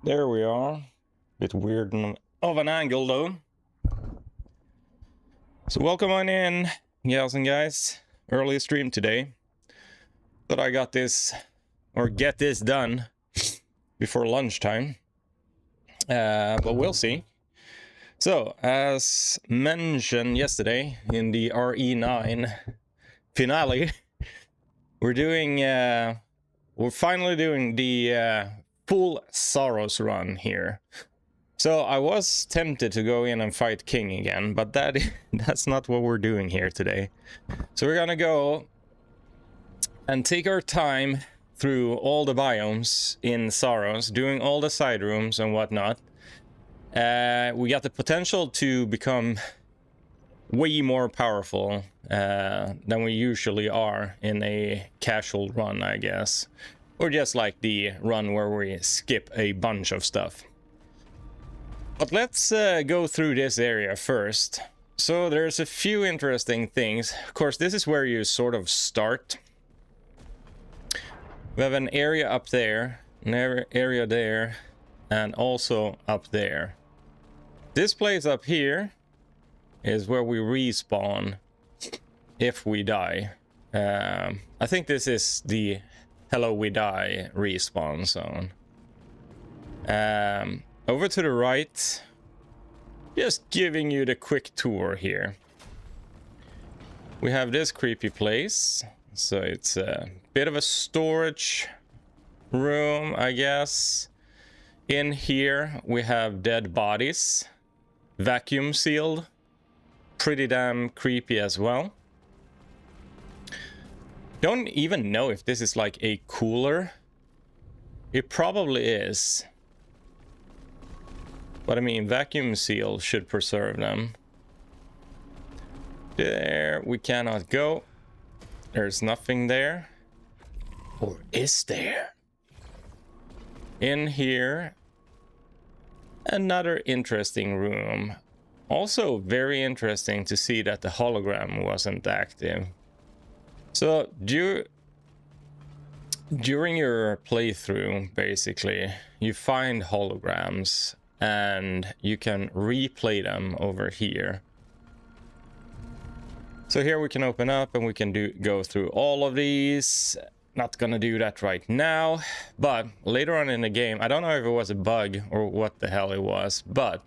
There we are. Bit weird of an angle though. So welcome on in, gals and guys. Early stream today. But I got this, or get this done before lunchtime. But we'll see. So, as mentioned yesterday in the RE9 finale, we're finally doing the full Saros run here. So I was tempted to go in and fight King again, but that's not what we're doing here today. So we're gonna go and take our time through all the biomes in Saros, doing all the side rooms and whatnot. We got the potential to become way more powerful than we usually are in a casual run, I guess. Or just like the run where we skip a bunch of stuff. But let's go through this area first. So there's a few interesting things. Of course, this is where you sort of start. We have an area up there, an area there, and also up there. This place up here is where we respawn if we die. I think this is the Hello We Die respawn zone. Over to the right, just giving you the quick tour here. We have this creepy place. So it's a bit of a storage room, I guess. In here we have dead bodies, vacuum sealed, pretty damn creepy as well. Don't even know if this is like a cooler. It probably is. But I mean, vacuum seal should preserve them. There we cannot go. There's nothing there. Or is there? In here, another interesting room. Also very interesting to see that the hologram wasn't active. So during your playthrough, basically, you find holograms and you can replay them over here. So here we can open up and we can go through all of these. Not gonna do that right now, but later on in the game, I don't know if it was a bug or what the hell it was, but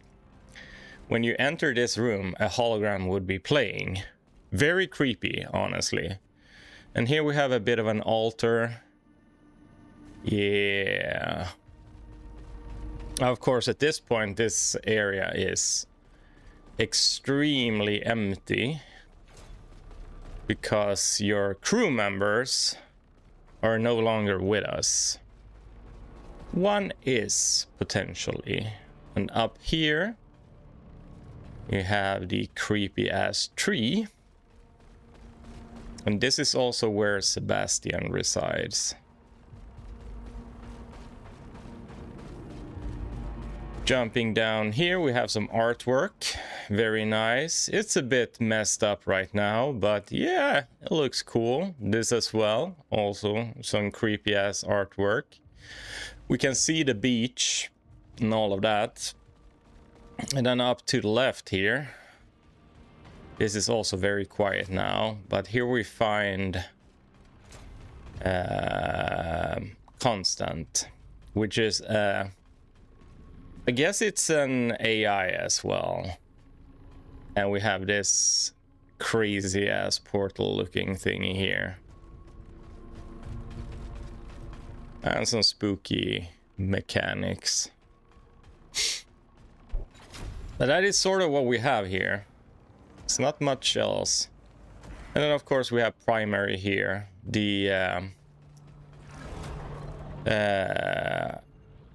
when you enter this room, a hologram would be playing. Very creepy, honestly. And here we have a bit of an altar. Yeah. Of course, at this point, this area is extremely empty because your crew members are no longer with us. One is, potentially. And up here, you have the creepy ass tree. And this is also where Sebastian resides. Jumping down here, we have some artwork. Very nice. It's a bit messed up right now, but yeah, it looks cool. This as well. Also, some creepy ass artwork. We can see the beach and all of that. And then up to the left here. This is also very quiet now, but here we find Constant, which is I guess it's an AI as well. And we have this crazy ass portal looking thingy here. And some spooky mechanics. But that is sort of what we have here. It's not much else. And then of course we have primary here. The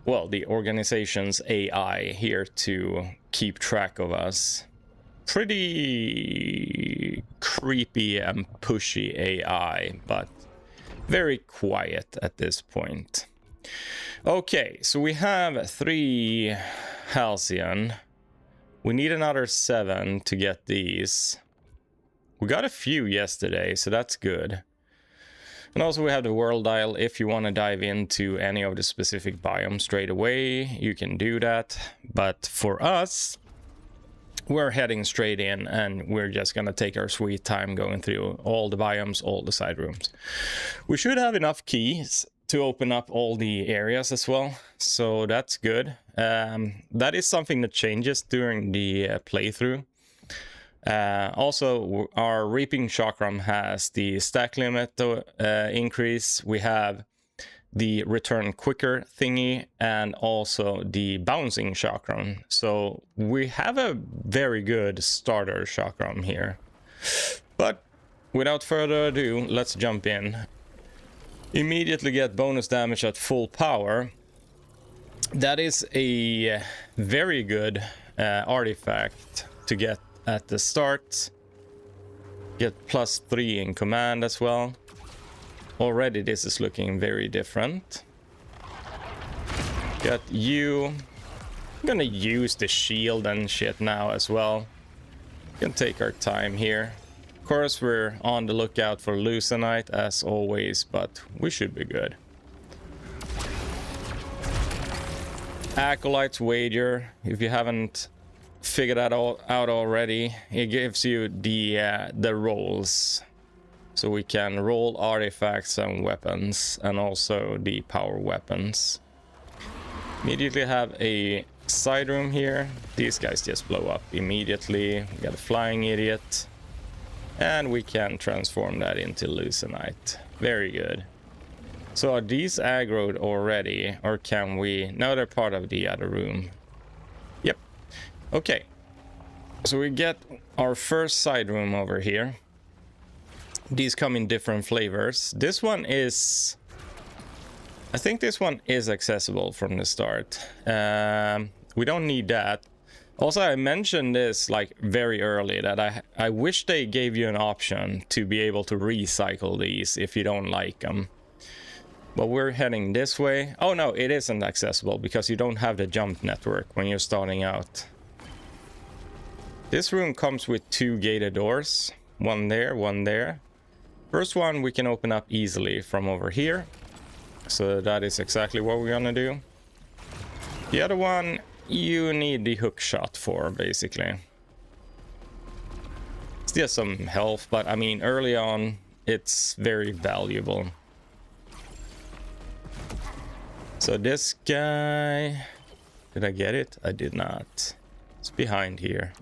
well, the organization's AI here to keep track of us. Pretty creepy and pushy AI, but very quiet at this point. Okay, so we have 3 Halcyon. We need another 7 to get these. We got a few yesterday, so that's good. And also we have the world dial. If you want to dive into any of the specific biomes straight away, you can do that. But for us, we're heading straight in and we're just gonna take our sweet time going through all the biomes, all the side rooms. We should have enough keys to open up all the areas as well, so that's good. That is something that changes during the playthrough. Also, our Reaping Chakram has the stack limit increase. We have the return quicker thingy and also the bouncing chakram. So we have a very good starter chakram here. But without further ado, let's jump in. Immediately get bonus damage at full power. That is a very good artifact to get at the start. Get +3 in command as well. Already this is looking very different. Got you. I'm gonna use the shield and shit now as well. Can take our time here. Of course we're on the lookout for Lucenite as always, but we should be good. Acolyte's Wager, if you haven't figured that all out already, it gives you the rolls. So we can roll artifacts and weapons, and also the power weapons. Immediately have a side room here. These guys just blow up immediately. We got a flying idiot. And we can transform that into Lucenite. Very good. So are these aggroed already, or can we... No, they're part of the other room. Yep. Okay. So we get our first side room over here. These come in different flavors. This one is... I think this one is accessible from the start. We don't need that. Also, I mentioned this like very early, that I wish they gave you an option to be able to recycle these if you don't like them. But we're heading this way. Oh no, it isn't accessible because you don't have the jump network when you're starting out. This room comes with 2 gated doors. One there, one there. First one we can open up easily from over here. So that is exactly what we're gonna do. The other one you need the hook shot for, basically. It's just some health, but I mean early on it's very valuable. So this guy... Did I get it? I did not. It's behind here.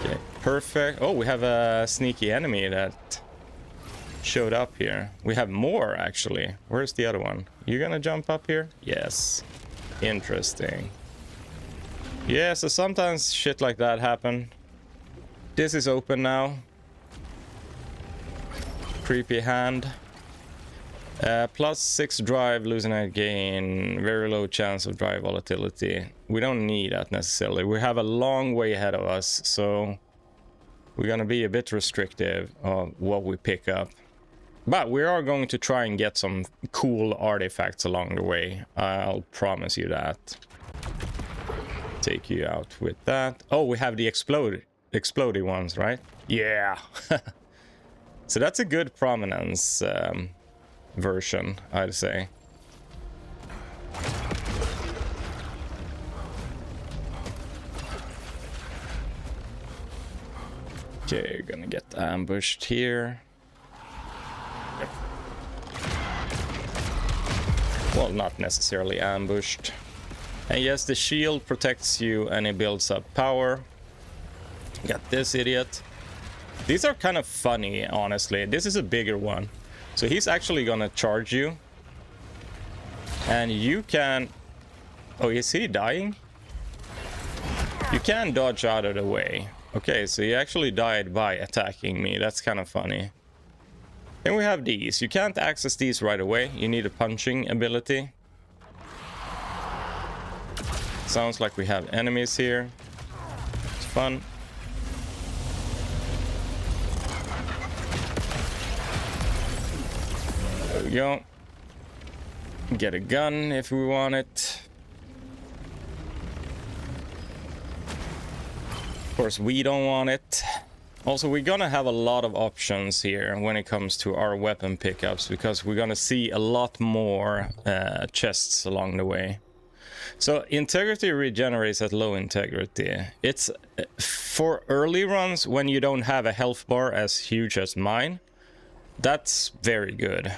Okay, perfect. Oh, we have a sneaky enemy that showed up here. We have more, actually. Where's the other one? You gonna jump up here? Yes. Interesting. Yeah, so sometimes shit like that happen. This is open now. Creepy hand. +6 drive, Lucenite gain, very low chance of drive volatility. We don't need that necessarily. We have a long way ahead of us, so we're gonna be a bit restrictive of what we pick up. But we are going to try and get some cool artifacts along the way. I'll promise you that. Take you out with that. Oh, we have the explodey ones, right? Yeah. So that's a good prominence version, I'd say. Okay, you're gonna get ambushed here. Yep. Well, not necessarily ambushed. And yes, the shield protects you and it builds up power. Got this idiot. These are kind of funny, honestly. This is a bigger one. So he's actually gonna charge you. And you can... Oh, is he dying? You can dodge out of the way. Okay, so he actually died by attacking me. That's kind of funny. Then we have these. You can't access these right away. You need a punching ability. Sounds like we have enemies here. It's fun. There we go. Get a gun if we want it. Of course, we don't want it. Also, we're gonna have a lot of options here when it comes to our weapon pickups, because we're gonna see a lot more chests along the way. So integrity regenerates at low integrity. It's for early runs when you don't have a health bar as huge as mine. That's very good.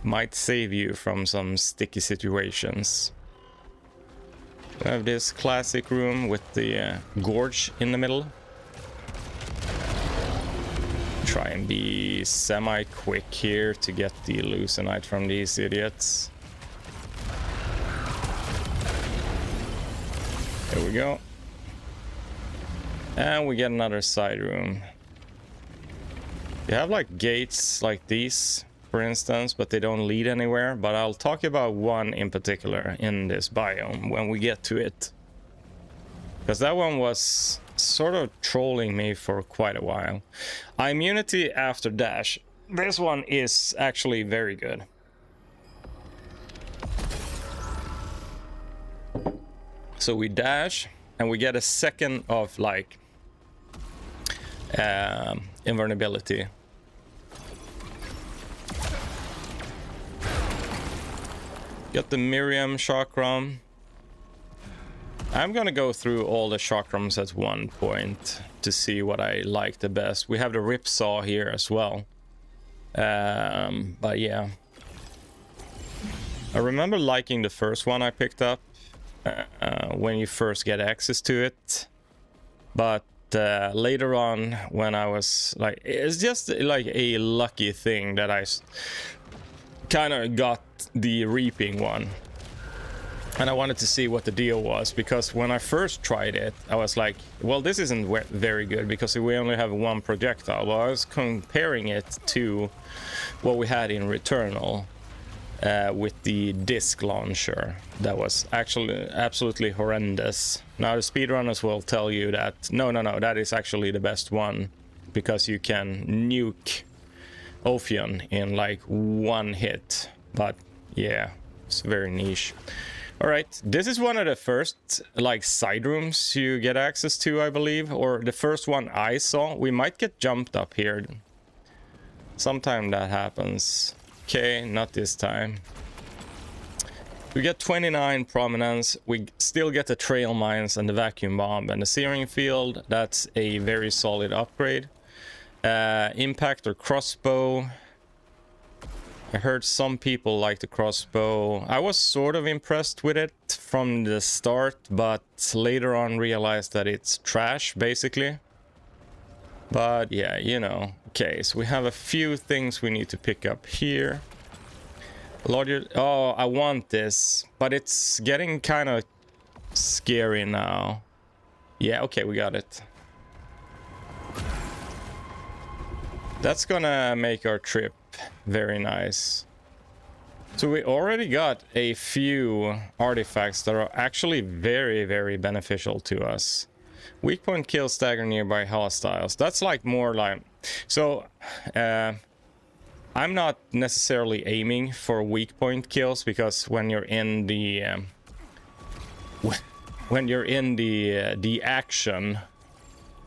Might save you from some sticky situations. We have this classic room with the gorge in the middle. Try and be semi-quick here to get the loosenite from these idiots. There we go. And we get another side room. You have like gates like these, for instance, but they don't lead anywhere. But I'll talk about one in particular in this biome when we get to it. Because that one was sort of trolling me for quite a while. Immunity after dash. This one is actually very good. So we dash and we get a second of like invulnerability. Got the Miriam chakram. I'm gonna go through all the chakrams at one point to see what I like the best. We have the ripsaw here as well. But yeah. I remember liking the first one I picked up when you first get access to it. But later on, when I was like, it's just like a lucky thing that I kind of got the reaping one. And I wanted to see what the deal was, because when I first tried it, I was like, well, this isn't very good because we only have one projectile. Well, I was comparing it to what we had in Returnal with the disc launcher. That was actually absolutely horrendous. Now the speedrunners will tell you that, no, that is actually the best one, because you can nuke Ophion in like one hit. But yeah, it's very niche. All right, this is one of the first like side rooms you get access to, I believe, or the first one I saw. We might get jumped up here. Sometime that happens. Okay, not this time. We get 29 prominence. We still get the trail mines and the vacuum bomb and the searing field. That's a very solid upgrade. Impact or crossbow. I heard some people like the crossbow. I was sort of impressed with it from the start, but later on realized that it's trash, basically. But yeah, you know. Okay, so we have a few things we need to pick up here. Larger. Oh, I want this, but it's getting kind of scary now. Yeah, okay, we got it. That's gonna make our trip very nice. So we already got a few artifacts that are actually very, very beneficial to us. Weak point kill stagger nearby hostiles. That's like more like... So, I'm not necessarily aiming for weak point kills, because when you're in the... when you're in the action...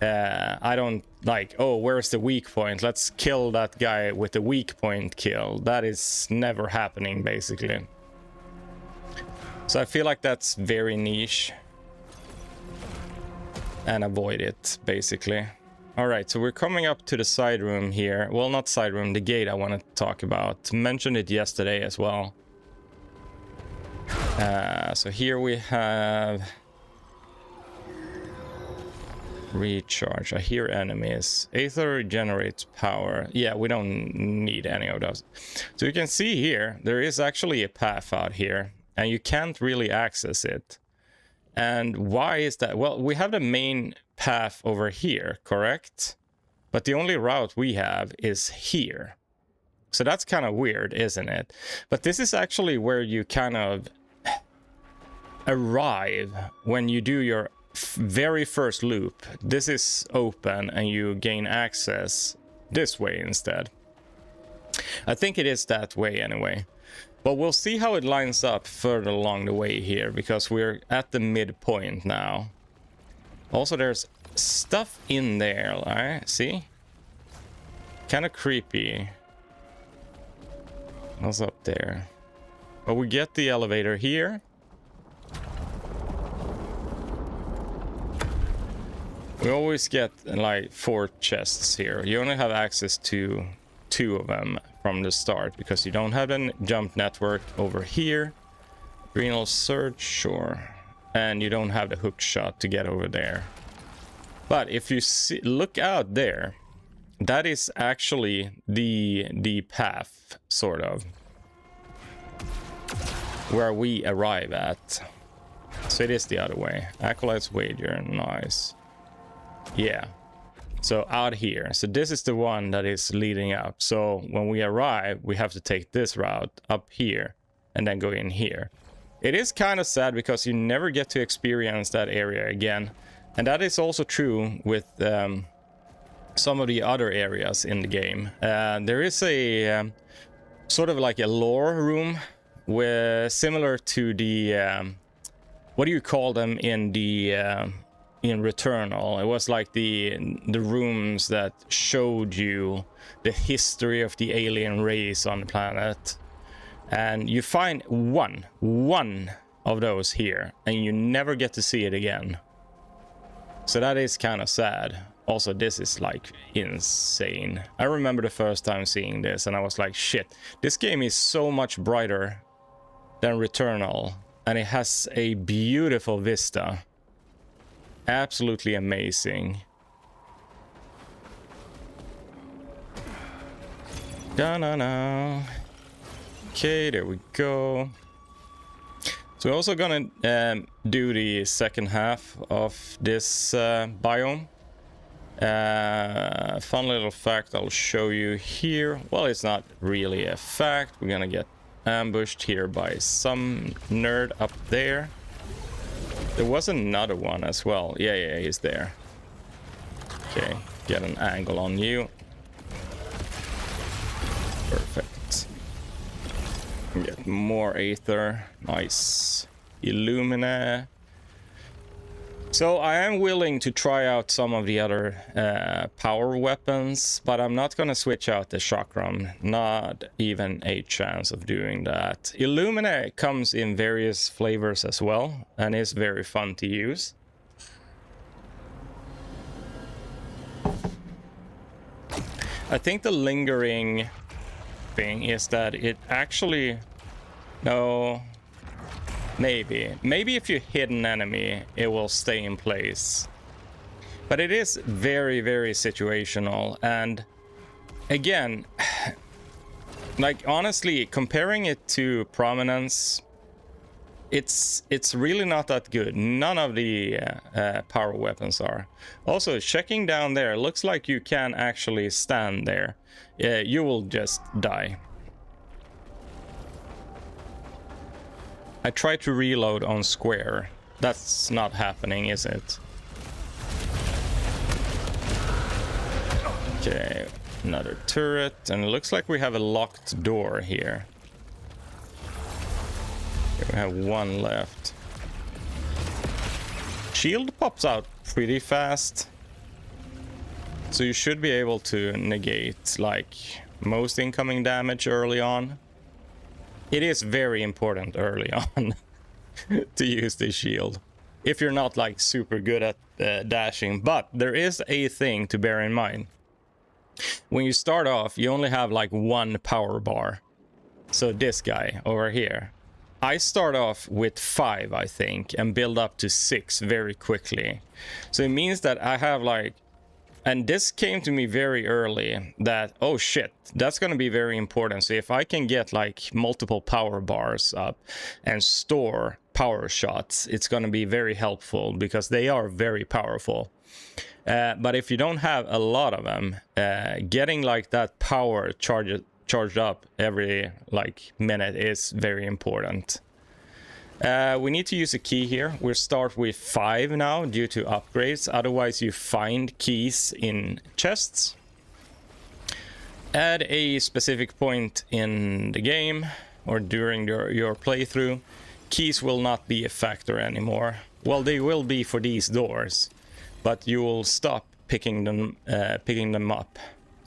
I don't like, oh, where's the weak point? Let's kill that guy with the weak point kill. That is never happening, basically. So I feel like that's very niche. And avoid it, basically. Alright, so we're coming up to the side room here. Well, not side room, the gate I want to talk about. Mentioned it yesterday as well. So here we have... Recharge. I hear enemies. Aether regenerates power. Yeah, we don't need any of those. So you can see here, there is actually a path out here, and you can't really access it. And why is that? Well, we have the main path over here, correct? But the only route we have is here. So that's kind of weird, isn't it? But this is actually where you kind of arrive when you do your very first loop. This is open and you gain access this way instead. I think it is that way anyway. But we'll see how it lines up further along the way here, because we're at the midpoint now. Also, there's stuff in there, right? See? Kind of creepy. What's up there? But we get the elevator here. We always get like 4 chests here. You only have access to 2 of them from the start because you don't have a jump network over here. Renal Surge, sure. And you don't have the hook shot to get over there. But if you see, look out there, that is actually the path, sort of, where we arrive at. So it is the other way. Acolyte's Wager, nice. Yeah. So out here. So this is the one that is leading up. So when we arrive, we have to take this route up here and then go in here. It is kind of sad because you never get to experience that area again. And that is also true with some of the other areas in the game. There is a sort of like a lore room where similar to the what do you call them in the in Returnal? It was like the rooms that showed you the history of the alien race on the planet. And you find one of those here, and you never get to see it again. So that is kind of sad. Also, this is like insane. I remember the first time seeing this, and I was like, shit, this game is so much brighter than Returnal, and it has a beautiful vista. Absolutely amazing. Da-na-na. Okay, there we go. So we're also gonna do the second half of this biome. Fun little fact I'll show you here. Well, it's not really a fact. We're gonna get ambushed here by some nerd up there. There was another one as well. Yeah, he's there. Okay, get an angle on you. Perfect. Get more Aether. Nice. Illumina. So I am willing to try out some of the other power weapons, but I'm not going to switch out the chakram. Not even a chance of doing that. Illumina comes in various flavors as well, and is very fun to use. I think the lingering thing is that it actually... No... Maybe if you hit an enemy, it will stay in place. But it is very, very situational. And again, like honestly, comparing it to Prominence, it's really not that good. None of the power weapons are. Also, checking down there, looks like you can actually stand there. You will just die. I tried to reload on square. That's not happening, is it? Okay, another turret, and it looks like we have a locked door here. Okay, we have one left. Shield pops out pretty fast, so you should be able to negate like most incoming damage early on. It is very important early on to use this shield if you're not like super good at dashing. But there is a thing to bear in mind. When you start off, you only have like 1 power bar. So this guy over here, I start off with 5, I think, and build up to 6 very quickly. So it means that I have like... And this came to me very early that, oh shit, that's going to be very important. So if I can get like multiple power bars up and store power shots, it's going to be very helpful because they are very powerful. But if you don't have a lot of them, getting like that power charged up every like minute is very important. We need to use a key here. We'll start with 5 now due to upgrades. Otherwise, you find keys in chests. At a specific point in the game or during your playthrough, keys will not be a factor anymore. Well, they will be for these doors. but you will stop picking them up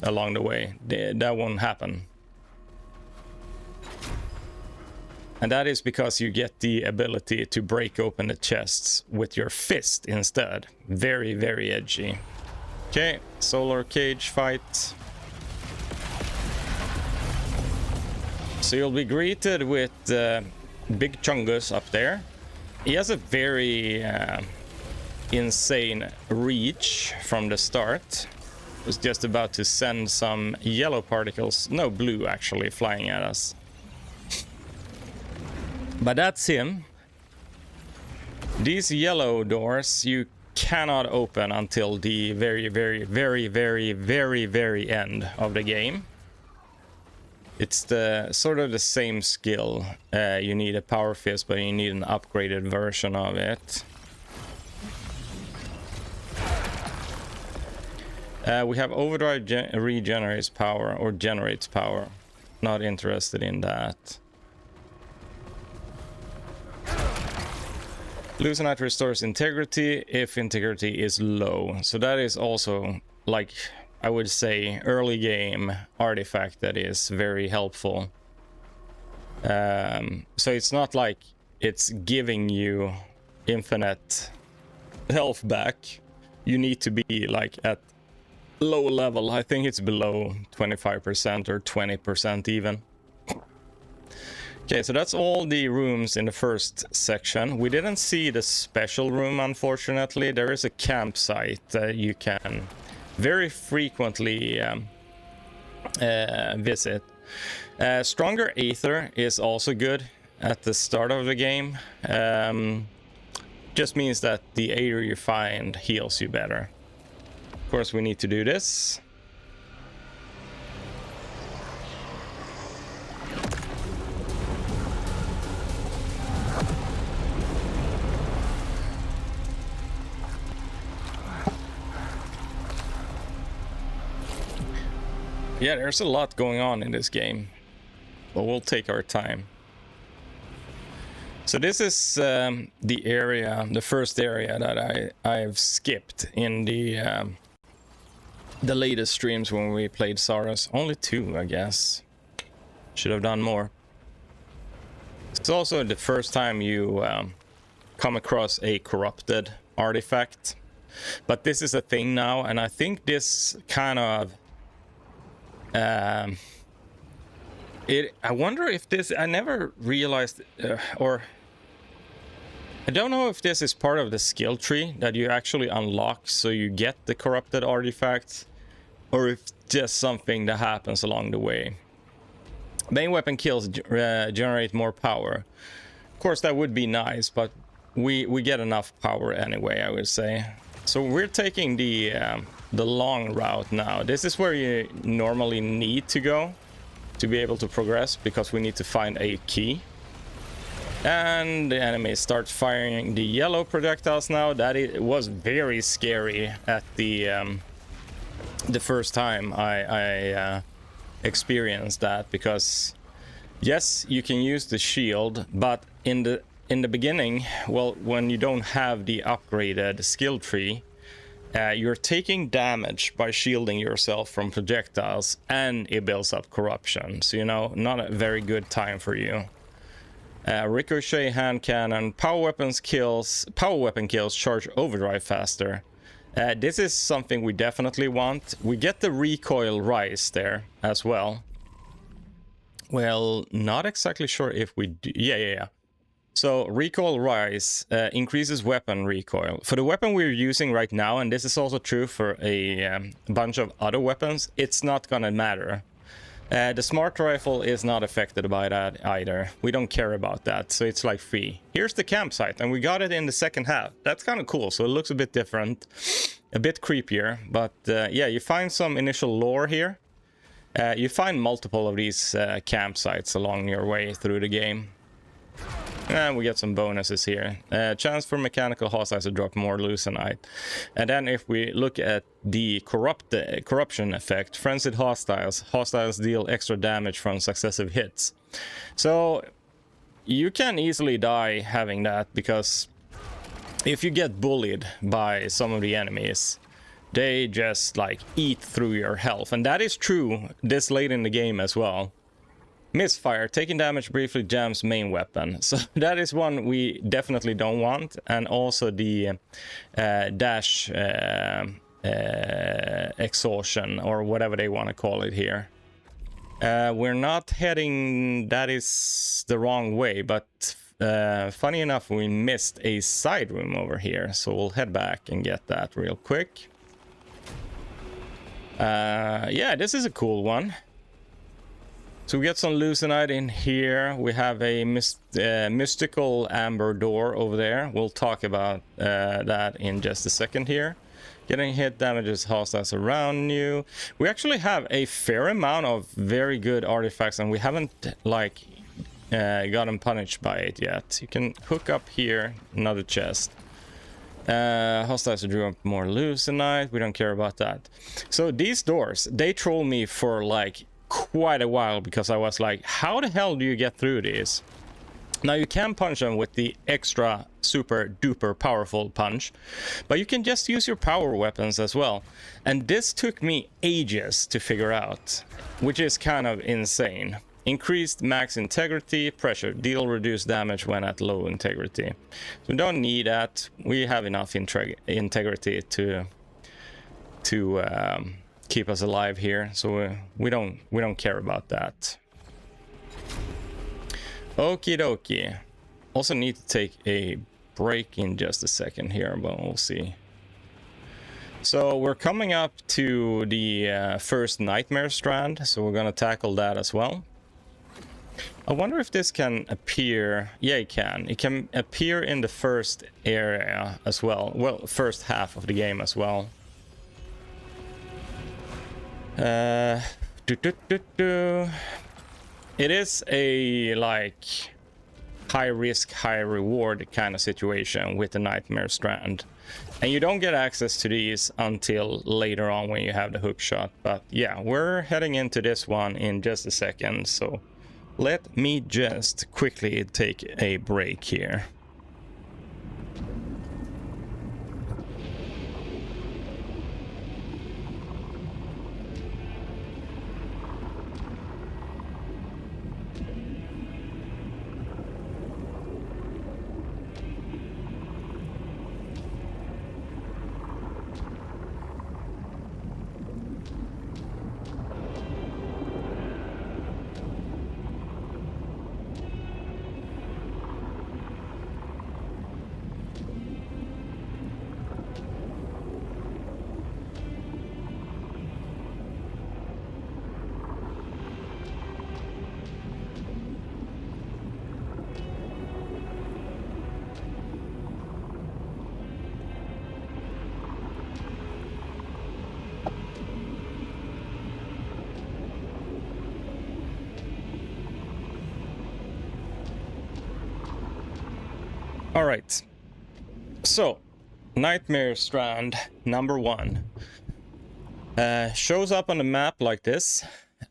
along the way. That won't happen. And that is because you get the ability to break open the chests with your fist instead. Very, very edgy. Okay, solar cage fight. So you'll be greeted with Big Chungus up there. He has a very insane reach from the start. Was just about to send some yellow particles, no, blue actually, flying at us. But that's him. These yellow doors you cannot open until the very, very, very, very, very, very end of the game. It's the sort of the same skill. You need a power fist, but you need an upgraded version of it. We have overdrive regenerates power or generates power. Not interested in that. Loosenite restores integrity if integrity is low. So that is also, like, I would say, early game artifact that is very helpful. So it's not like it's giving you infinite health back. You need to be like at low level. I think it's below 25% or 20% even. Okay, so that's all the rooms in the first section. We didn't see the special room, unfortunately. There is a campsite that you can very frequently visit. Stronger Aether is also good at the start of the game. Just means that the Aether you find heals you better. Of course, we need to do this. Yeah, there's a lot going on in this game, but we'll take our time. So this is the area, the first area that I've skipped in the latest streams when we played Saros. Only 2, I guess. Should have done more. It's also the first time you come across a corrupted artifact, but this is a thing now, and I think this kind of I wonder if this, I never realized, or I don't know if this is part of the skill tree that you actually unlock so you get the corrupted artifacts, or if it's just something that happens along the way. Main weapon kills generate more power. Of course, that would be nice, but we get enough power anyway, I would say. So we're taking the long route now. This is where you normally need to go to be able to progress, because we need to find a key. And the enemy starts firing the yellow projectiles now. That it was very scary at the first time I experienced that, because yes, you can use the shield, but in the beginning, well, when you don't have the upgraded skill tree, you're taking damage by shielding yourself from projectiles, and it builds up corruption. So, you know, not a very good time for you. Ricochet hand cannon, power weapon kills charge overdrive faster. This is something we definitely want. We get the recoil rise there as well. Well, not exactly sure if we do. Yeah. So recoil rise increases weapon recoil. For the weapon we're using right now, and this is also true for a bunch of other weapons, it's not gonna matter. The smart rifle is not affected by that either. We don't care about that, so it's like free. Here's the campsite, and we got it in the second half. That's kind of cool, so it looks a bit different, a bit creepier, but yeah, you find some initial lore here. You find multiple of these campsites along your way through the game. And we get some bonuses here. Chance for mechanical hostiles to drop more loosenite. And then if we look at the corruption effect, frenzied hostiles deal extra damage from successive hits. So you can easily die having that, because if you get bullied by some of the enemies, they just like eat through your health, and that is true this late in the game as well. Misfire, taking damage briefly jams main weapon, so that is one we definitely don't want. And also the dash exhaustion, or whatever they want to call it here. We're not heading, that is the wrong way, but funny enough, we missed a side room over here, so we'll head back and get that real quick. Yeah, this is a cool one. So we get some loosenite in here. We have a mystical amber door over there. We'll talk about that in just a second here. Getting hit damages hostiles around you. We actually have a fair amount of very good artifacts, and we haven't like gotten punished by it yet. You can hook up here, another chest. Hostiles drew up more loosenite. We don't care about that. So these doors, they troll me for like quite a while, because I was like, how the hell do you get through these? Now you can punch them with the extra super duper powerful punch, but you can just use your power weapons as well. And this took me ages to figure out, which is kind of insane. Increased max integrity, pressure, deal reduced damage when at low integrity. So we don't need that. We have enough integrity to keep us alive here, so we don't care about that. Okie dokie. Also need to take a break in just a second here, but we'll see. So we're coming up to the first Nightmare Strand, so we're gonna tackle that as well. I wonder if this can appear. Yeah, it can. It can appear in the first area as well. Well, first half of the game as well. It is a like high risk, high reward kind of situation with the Nightmare Strand, and you don't get access to these until later on when you have the hook shot. But yeah, we're heading into this one in just a second, so let me just quickly take a break here. All right, so Nightmare Strand number 1 shows up on the map like this,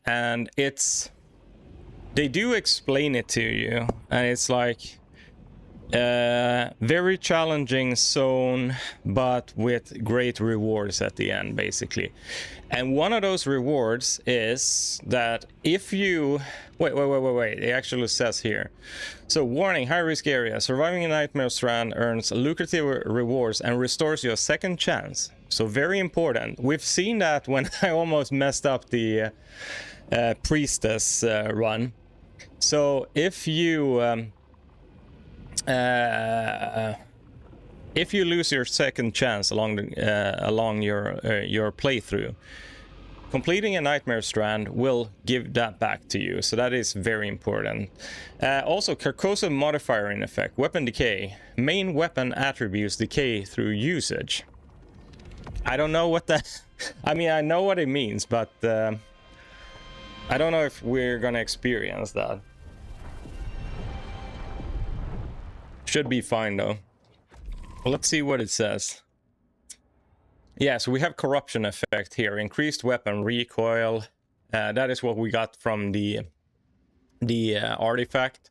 and they do explain it to you, and it's like very challenging zone, but with great rewards at the end, basically. And one of those rewards is that if you wait, it actually says here. So warning, high risk area, surviving a Nightmare Strand earns lucrative rewards and restores you a second chance. So very important. We've seen that when I almost messed up the priestess run. So if you lose your second chance along your playthrough, completing a Nightmare Strand will give that back to you. So that is very important. Also, Carcosa modifier in effect. Weapon decay. Main weapon attributes decay through usage. I don't know what that... I mean, I know what it means, but I don't know if we're gonna experience that. Should be fine though. Let's see what it says. Yeah, so we have corruption effect here. Increased weapon recoil. That is what we got from the artifact.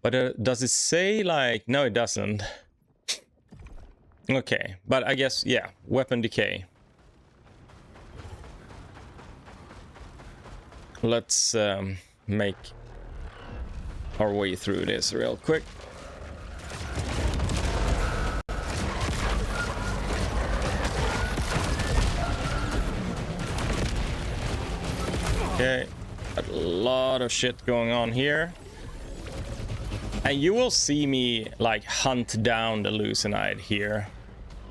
But does it say like... No, it doesn't. Okay, but I guess, yeah, weapon decay. Let's make our way through this real quick. Okay, got a lot of shit going on here. And you will see me like hunt down the Lucenite here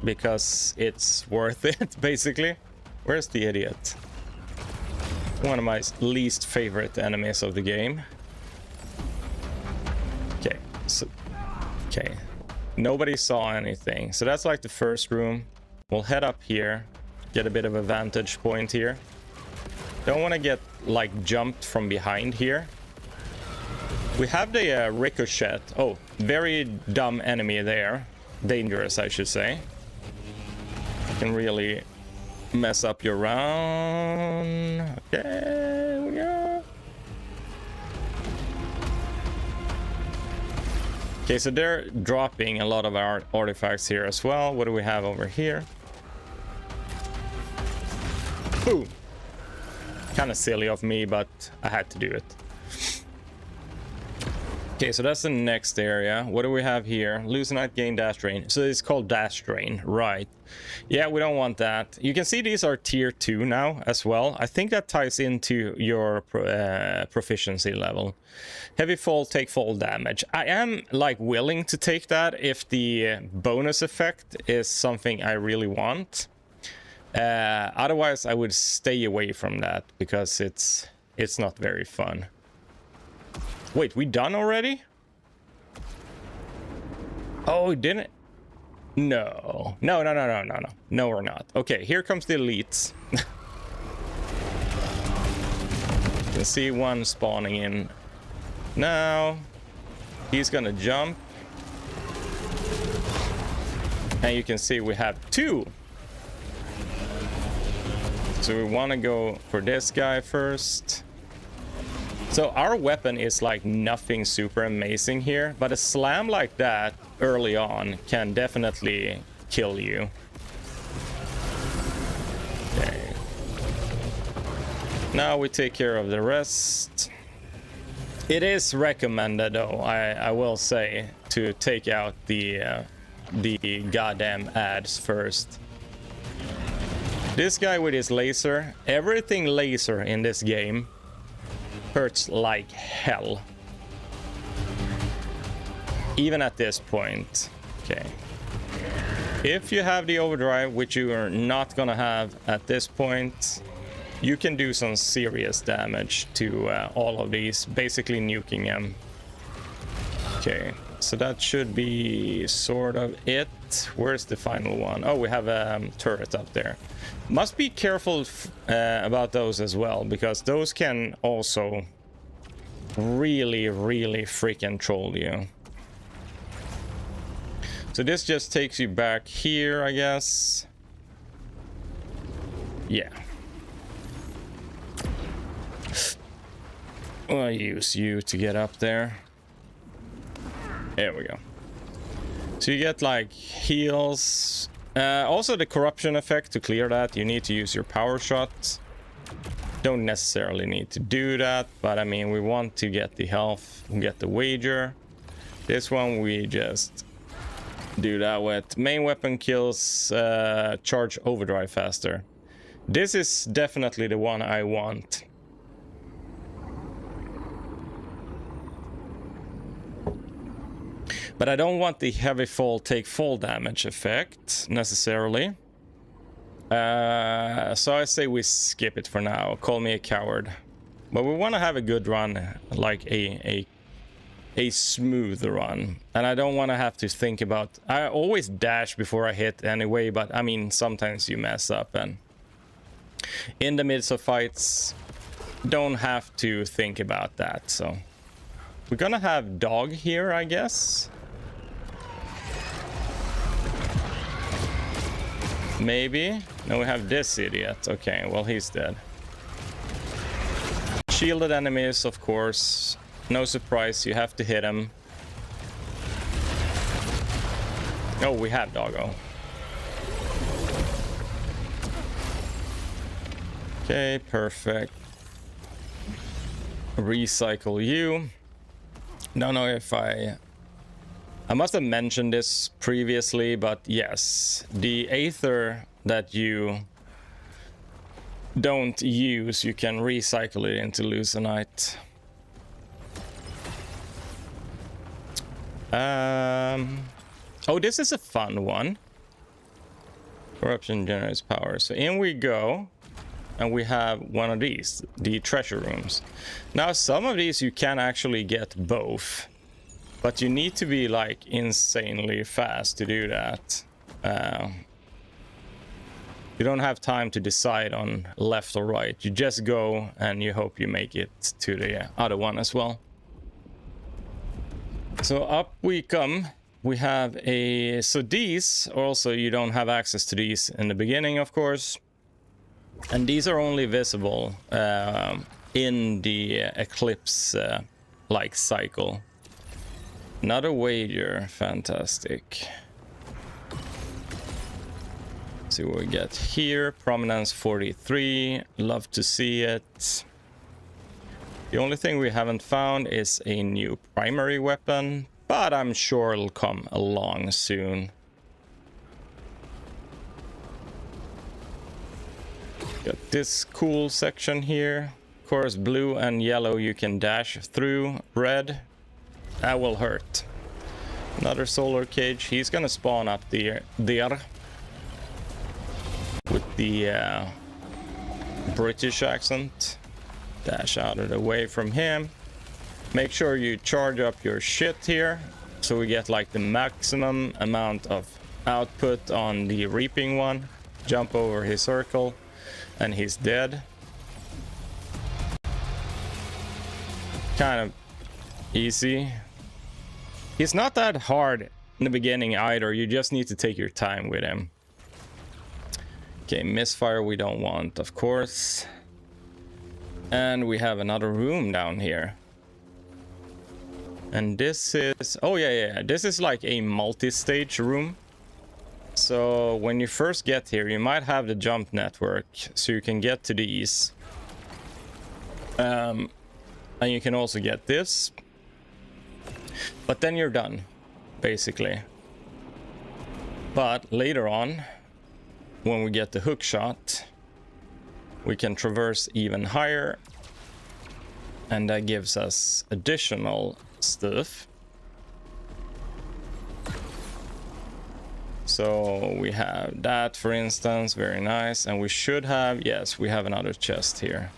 because it's worth it, basically. Where's the idiot? One of my least favorite enemies of the game. Okay, so okay, nobody saw anything, so that's like the first room. We'll head up here, get a bit of a vantage point here. Don't want to get like jumped from behind here. We have the ricochet. Oh, very dumb enemy there. Dangerous, I should say. Can really mess up your round. Okay, here we go. Okay, so they're dropping a lot of our artifacts here as well. What do we have over here? Boom. Kind of silly of me, but I had to do it. Okay, so that's the next area. What do we have here? Lucenite gain dash drain. So it's called dash drain, right? Yeah, we don't want that. You can see these are tier 2 now as well. I think that ties into your proficiency level. Heavy fall, take fall damage. I am like willing to take that if the bonus effect is something I really want. Otherwise, I would stay away from that because it's not very fun. Wait, we done already? Oh, didn't? No. No, we're not. Okay, here comes the elites. You can see one spawning in now. He's gonna jump. And you can see we have 2. So we want to go for this guy first. So our weapon is like nothing super amazing here, but a slam like that early on can definitely kill you. Okay. Now we take care of the rest. It is recommended, though, I will say, to take out the goddamn ads first. This guy with his laser, everything laser in this game hurts like hell. Even at this point. Okay. If you have the overdrive, which you are not gonna have at this point, you can do some serious damage to all of these, basically nuking them. Okay, so that should be sort of it. Where's the final one? Oh, we have a turret up there. Must be careful about those as well, because those can also really freaking troll you. So this just takes you back here, I guess. Yeah. I'll use you to get up there. There we go. So you get like heals. Also the corruption effect, to clear that you need to use your power shot. Don't necessarily need to do that, but I mean, we want to get the health, get the wager. This one we just do that with. Main weapon kills charge overdrive faster. This is definitely the one I want. But I don't want the heavy fall take fall damage effect necessarily. So I say we skip it for now. Call me a coward. But we want to have a good run, like a smooth run. And I don't want to have to think about... I always dash before I hit anyway, but I mean, sometimes you mess up. And in the midst of fights, don't have to think about that. So we're gonna have dog here, I guess. Maybe. No, we have this idiot. Okay, well, he's dead. Shielded enemies, of course. No surprise, you have to hit him. Oh, we have doggo. Okay, perfect. Recycle you. Don't know if I must have mentioned this previously, but yes, the aether that you don't use, you can recycle it into leuconite. Oh, this is a fun one. Corruption generates power. So in we go, and we have one of these, the treasure rooms. Now, some of these you can actually get both, but you need to be like insanely fast to do that. You don't have time to decide on left or right. You just go and you hope you make it to the other one as well. So up we come. We have a... So these, also you don't have access to these in the beginning, of course. And these are only visible in the eclipse like cycle. Another wager, fantastic. See what we get here. Prominence 43, love to see it. The only thing we haven't found is a new primary weapon, but I'm sure it'll come along soon. Got this cool section here. Of course, blue and yellow you can dash through. Red, that will hurt. Another solar cage. He's gonna spawn up there with the British accent. Dash out of the way from him. Make sure you charge up your shit here, so we get like the maximum amount of output on the reaping one. Jump over his circle, and he's dead. Kind of easy. He's not that hard in the beginning either. You just need to take your time with him. Okay, misfire we don't want, of course. And we have another room down here. And this is... Oh, yeah. This is like a multi-stage room. So when you first get here, you might have the jump network, so you can get to these. And you can also get this. But then you're done, basically. But later on, when we get the hook shot, we can traverse even higher, and that gives us additional stuff. So we have that, for instance, very nice. And we should have, yes, we have another chest here,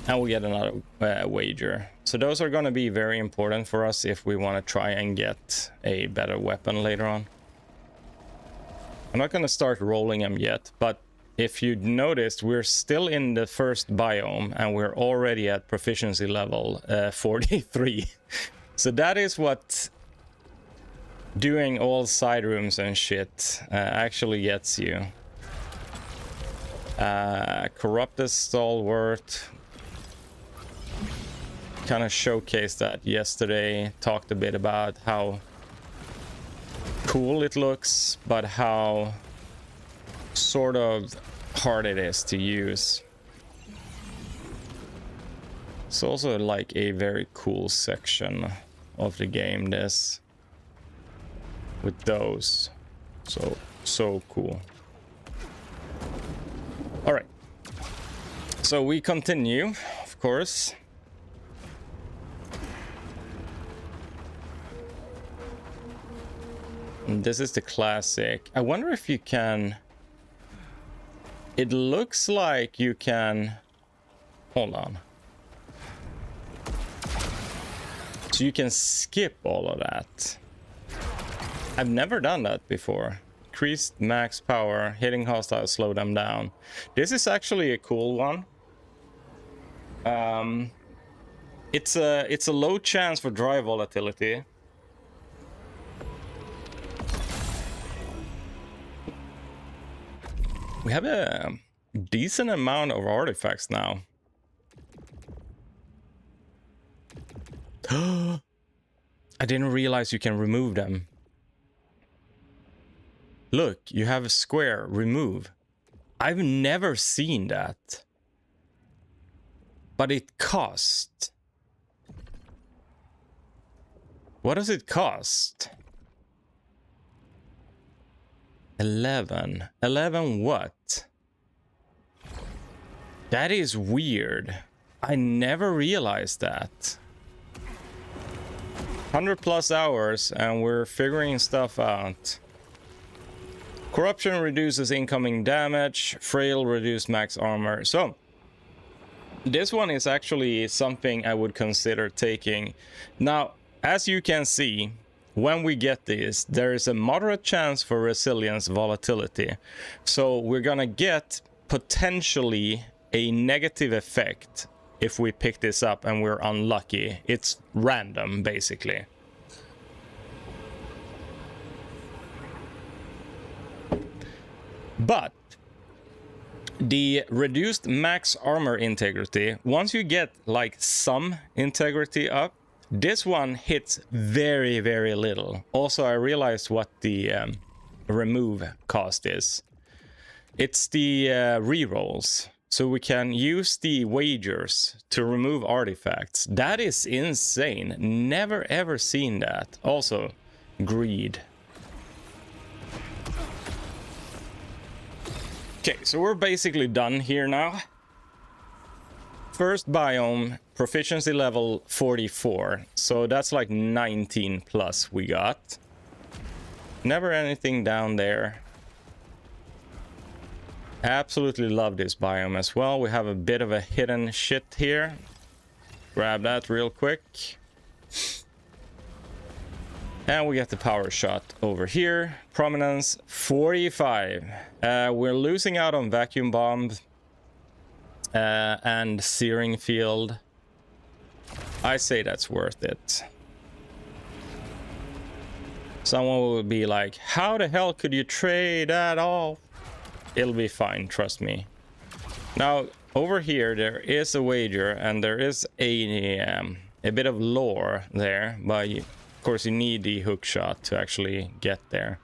and we get another wager. So those are going to be very important for us if we want to try and get a better weapon later on. I'm not going to start rolling them yet, but if you noticed, we're still in the first biome and we're already at proficiency level 43. So that is what doing all side rooms and shit actually gets you. Corrupted Stalwart. Kind of showcased that yesterday. Talked a bit about how cool it looks, but how sort of hard it is to use. It's also like a very cool section of the game, this, with those. So cool. All right, so we continue, of course. And this is the classic. I wonder if you can... It looks like you can... Hold on. So you can skip all of that. I've never done that before. Increased max power, hitting hostiles, slow them down. This is actually a cool one. It's a low chance for dry volatility. We have a decent amount of artifacts now. I didn't realize you can remove them. Look, you have a square, remove. I've never seen that. But it costs. What does it cost? 11. 11 what? That is weird. I never realized that. 100 plus hours and we're figuring stuff out. Corruption reduces incoming damage. Frail reduce max armor. So this one is actually something I would consider taking. Now, as you can see, when we get this, there is a moderate chance for resilience volatility. So we're gonna get potentially a negative effect if we pick this up and we're unlucky. It's random, basically. But the reduced max armor integrity, once you get like some integrity up, this one hits very, very little. Also, I realized what the remove cost is. It's the rerolls. So we can use the wagers to remove artifacts. That is insane. Never ever seen that. Also, greed. Okay, so we're basically done here now. First biome, proficiency level 44. So that's like 19 plus we got. Never anything down there. Absolutely love this biome as well. We have a bit of a hidden shit here. Grab that real quick. And we get the power shot over here. Prominence 45. We're losing out on vacuum bomb and searing field. I say that's worth it. Someone will be like, how the hell could you trade that off? It'll be fine, trust me. Now, over here, there is a wager, and there is a bit of lore there, but of course you need the hook shot to actually get there.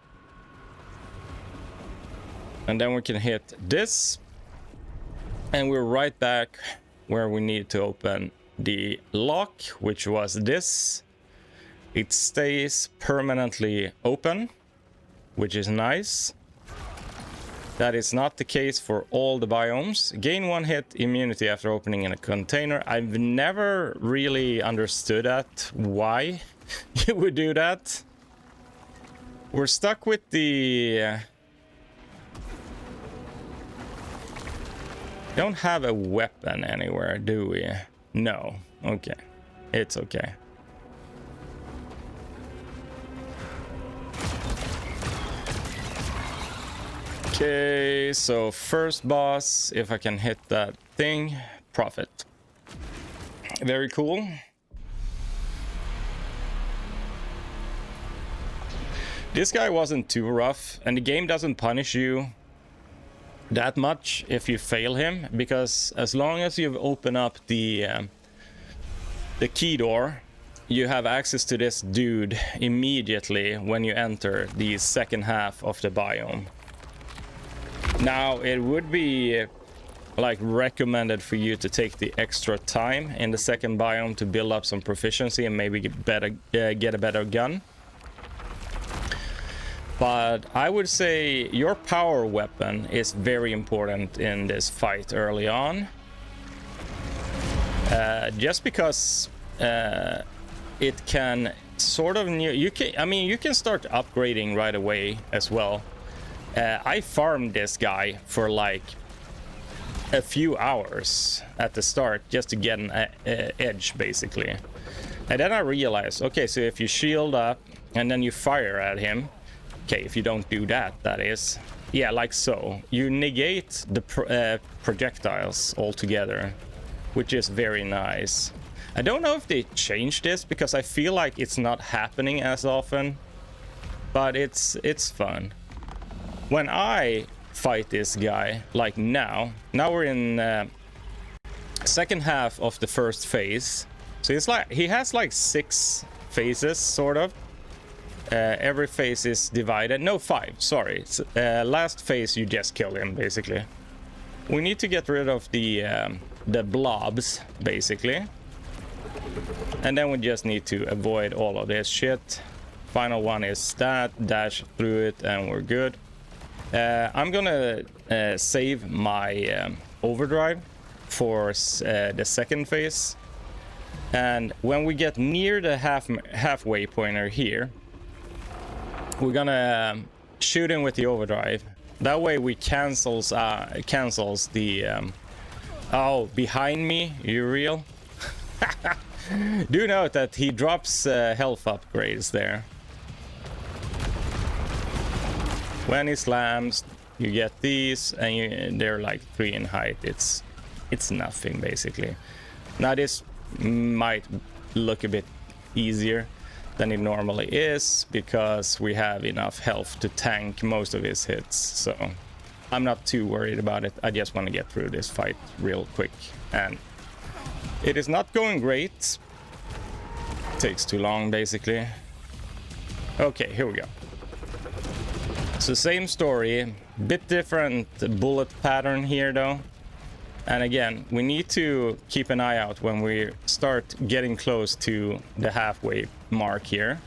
And then we can hit this, and we're right back where we need to open the lock, which was this. It stays permanently open, which is nice. That is not the case for all the biomes. Gain 1 hit immunity after opening in a container. I've never really understood that, why you would do that. We're stuck with the... Don't have a weapon anywhere, do we? No. Okay. It's okay. Okay, so first boss, if I can hit that thing, profit. Very cool. This guy wasn't too rough, and the game doesn't punish you that much if you fail him, because as long as you've opened up the key door, you have access to this dude immediately when you enter the second half of the biome. Now, it would be like recommended for you to take the extra time in the second biome to build up some proficiency and maybe get a better gun. But I would say your power weapon is very important in this fight early on. Just because it can sort of you can start upgrading right away as well. I farmed this guy for like a few hours at the start just to get an edge, basically. And then I realized, okay, so if you shield up and then you fire at him, okay, if you don't do that, that is, yeah, like so, you negate the projectiles altogether, which is very nice. I don't know if they changed this because I feel like it's not happening as often, but it's fun. When I fight this guy, like now we're in second half of the first phase. So it's like he has like 6 phases, sort of. Every phase is divided. No, 5, sorry. Last phase you just kill him, basically. We need to get rid of the the blobs, basically. And then we just need to avoid all of this shit. Final one is that, dash through it, and we're good. I'm gonna save my overdrive for the second phase. And when we get near the halfway pointer here, we're gonna shoot in with the overdrive. That way we cancels the oh, behind me, you real? Do note that he drops health upgrades there. When he slams, you get these, and they're like 3 in height. It's nothing basically. Now this might look a bit easier than it normally is because we have enough health to tank most of his hits, so I'm not too worried about it. I just want to get through this fight real quick, and it is not going great. It takes too long basically. Okay, here we go. So same story, bit different bullet pattern here though. And again, we need to keep an eye out when we start getting close to the halfway mark here.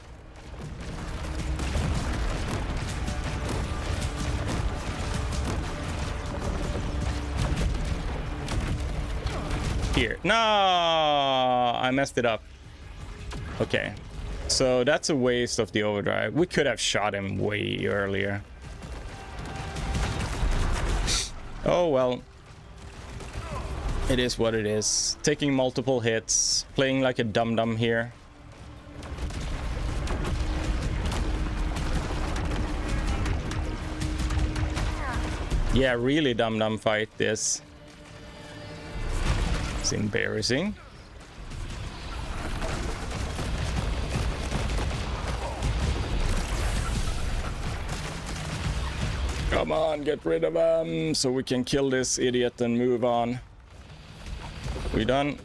Here. No, I messed it up. Okay. So that's a waste of the overdrive. We could have shot him way earlier. Oh well. It is what it is. Taking multiple hits, playing like a dum-dum here. Yeah, really dum-dum fight this. It's embarrassing. Come on, get rid of him so we can kill this idiot and move on. We done?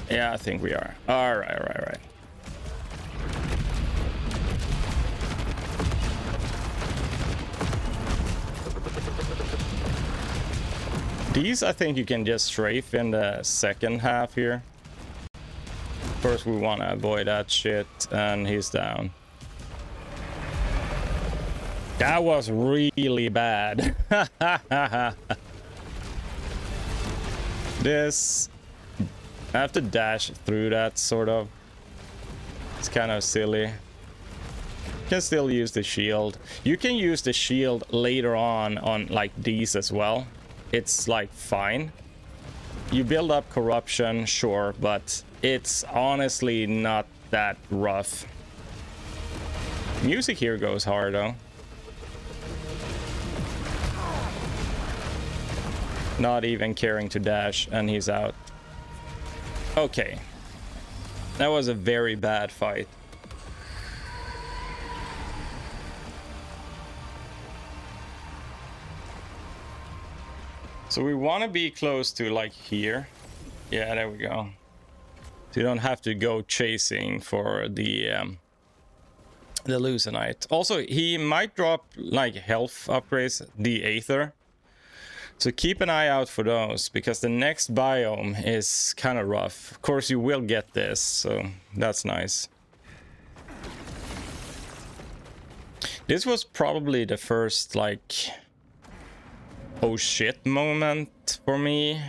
Yeah, I think we are. All right. These, I think you can just strafe in the second half here. First, we want to avoid that shit, and he's down. That was really bad. This, I have to dash through that, sort of. It's kind of silly. You can still use the shield. You can use the shield later on like these as well. It's like fine. You build up corruption, sure, but it's honestly not that rough. Music here goes hard though. Not even caring to dash, and he's out. Okay. That was a very bad fight. So we want to be close to like here. Yeah, there we go. So you don't have to go chasing for the Lucenite. Also, he might drop like health upgrades, the Aether. So keep an eye out for those, because the next biome is kind of rough. Of course, you will get this, so that's nice. This was probably the first, like, oh shit moment for me.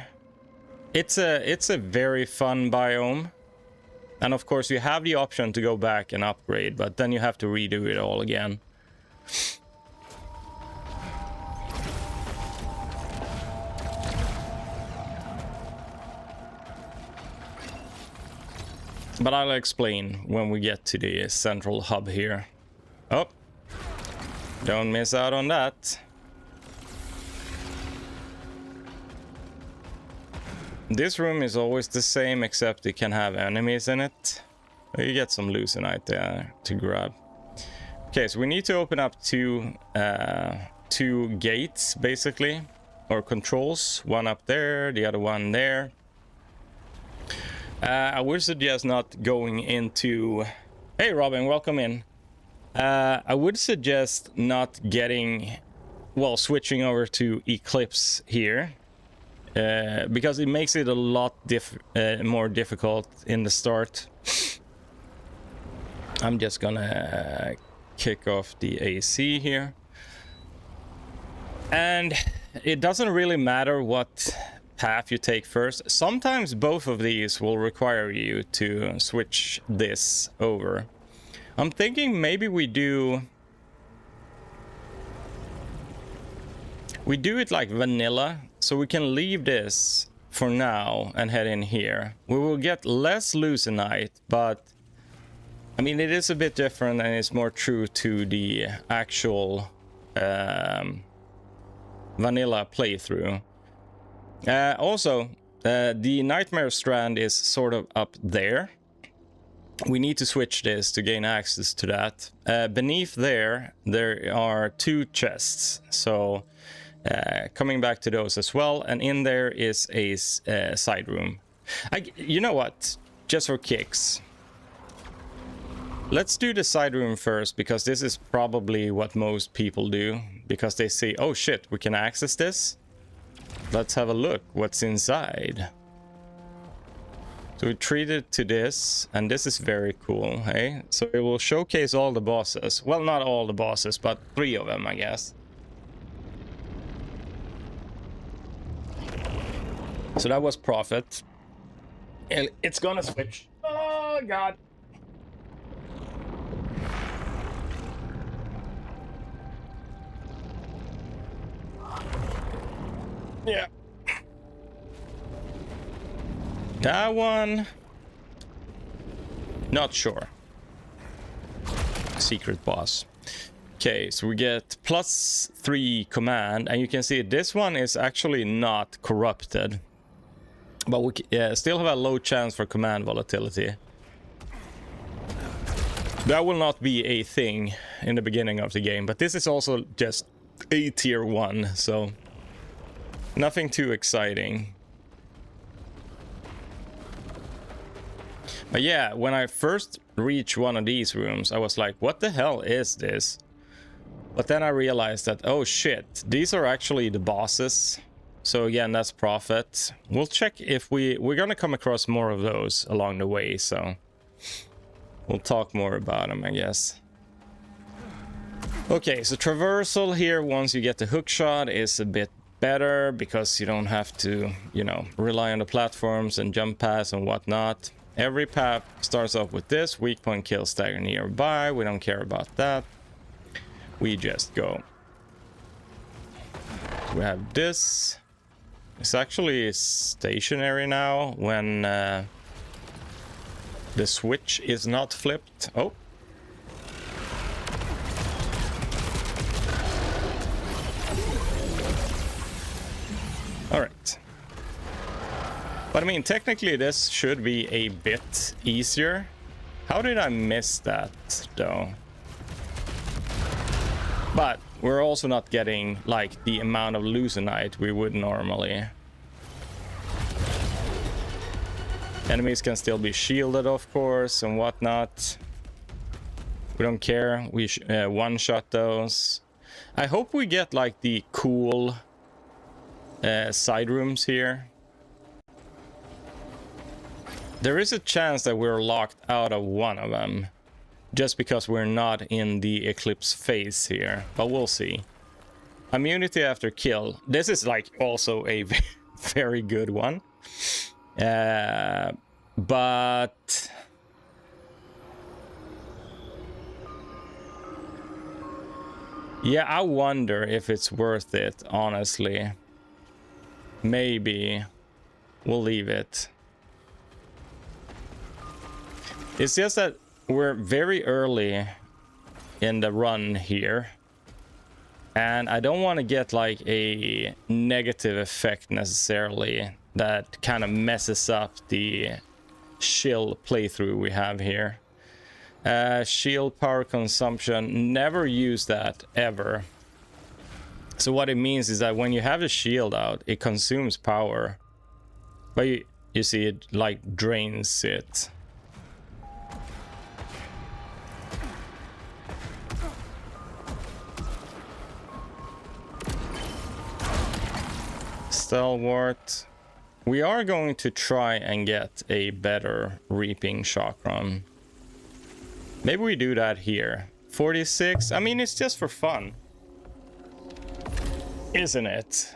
It's a very fun biome. And of course, you have the option to go back and upgrade, but then you have to redo it all again. But I'll explain when we get to the central hub here. Oh, don't miss out on that. This room is always the same, except it can have enemies in it. You get some Lucenite there to grab. Okay, so we need to open up two gates, basically, or controls. One up there, the other one there. I would suggest not going into... Hey Robin, welcome in. I would suggest not getting... Well, switching over to Eclipse here. because it makes it a lot more difficult in the start. I'm just gonna kick off the AC here. And it doesn't really matter what path you take first. Sometimes both of these will require you to switch this over. I'm thinking maybe we do it like vanilla, so we can leave this for now and head in here. We will get less loosenite, but I mean, it is a bit different and it's more true to the actual vanilla playthrough. Also, the Nightmare Strand is sort of up there. We need to switch this to gain access to that. Beneath there are 2 chests, so coming back to those as well. And in there is a side room. You know what? Just for kicks, let's do the side room first, because this is probably what most people do, because they say, oh shit, we can access this. Let's have a look what's inside. So we treat it to this, and this is very cool, hey? So it will showcase all the bosses. Well, not all the bosses, but 3 of them, I guess. So that was Prophet. It's gonna switch. Oh god. Yeah. That one, not sure. Secret boss. Okay, so we get +3 command, and you can see this one is actually not corrupted, but we still have a low chance for command volatility. That will not be a thing in the beginning of the game, but this is also just a tier 1, so nothing too exciting. But yeah, when I first reached one of these rooms, I was like, what the hell is this? But then I realized that, oh shit, these are actually the bosses. So again, that's Prophet. We'll check if we're gonna come across more of those along the way, so we'll talk more about them, I guess. Okay, so traversal here, once you get the hook shot, is a bit better, because you don't have to, you know, rely on the platforms and jump pads and whatnot. Every path starts off with this: weak point, kill, stagger nearby. We don't care about that. We just go. We have this. It's actually stationary now when the switch is not flipped. Oh. All right. But I mean, technically this should be a bit easier. How did I miss that, though? But we're also not getting, like, the amount of loosenite we would normally. Enemies can still be shielded, of course, and whatnot. We don't care. We one-shot those. I hope we get, like, the cool side rooms here. There is a chance that we're locked out of one of them, just because we're not in the Eclipse phase here, but we'll see. Immunity after kill. This is like also a very good one. But yeah, I wonder if it's worth it, honestly. Maybe we'll leave it. It's just that we're very early in the run here, and I don't want to get like a negative effect necessarily that kind of messes up the shield playthrough we have here. Shield power consumption, never use that ever. So what it means is that when you have the shield out, it consumes power, but you see it like drains it. Stalwart. We are going to try and get a better reaping chakram. Maybe we do that here. 46. I mean, it's just for fun, isn't it?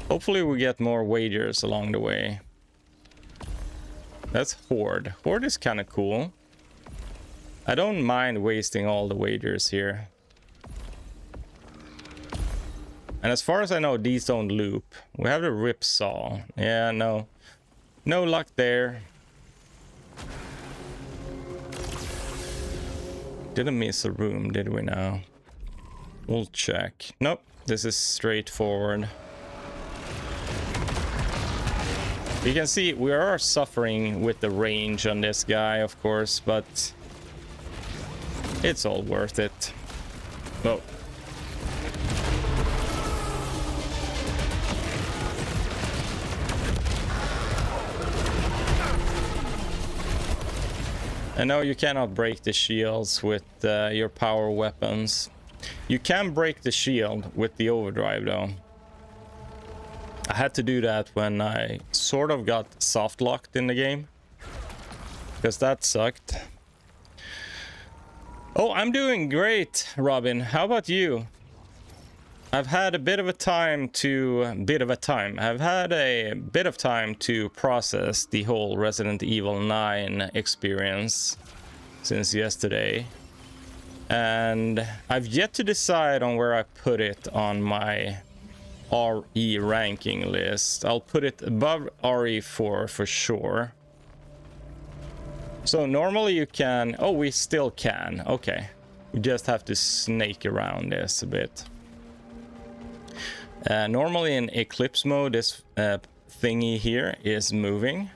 Hopefully we get more wagers along the way. That's Horde. Horde is kind of cool. I don't mind wasting all the wagers here. And as far as I know, these don't loop. We have the Rip Saw. Yeah, no. No luck there. Didn't miss a room, did we now? We'll check. Nope, this is straightforward. You can see we are suffering with the range on this guy, of course, but it's all worth it. Oh. I know you cannot break the shields with your power weapons. You can break the shield with the overdrive though. I had to do that when I sort of got soft locked in the game, because that sucked. Oh, I'm doing great, Robin. How about you? I've had a bit of time to process the whole Resident Evil 9 experience since yesterday. And I've yet to decide on where I put it on my RE ranking list. I'll put it above RE4 for sure. So normally you can... Oh, we still can. Okay. We just have to snake around this a bit. Normally in Eclipse mode, this thingy here is moving.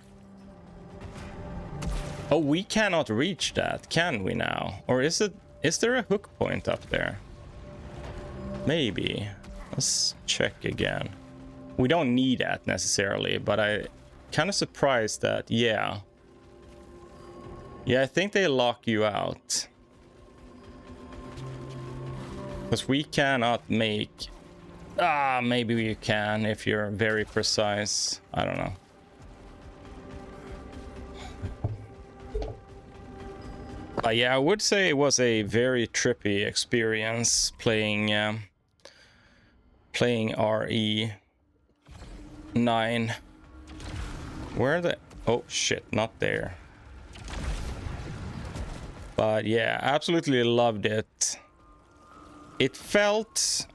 Oh, we cannot reach that, can we now? Or is there a hook point up there? Maybe. Let's check again. We don't need that necessarily, but I kind of surprised that, yeah. Yeah, I think they lock you out. Because we cannot make... Ah, maybe you can if you're very precise. I don't know. But yeah, I would say it was a very trippy experience playing RE9. Where are the... Oh shit, not there. But yeah, absolutely loved it. It felt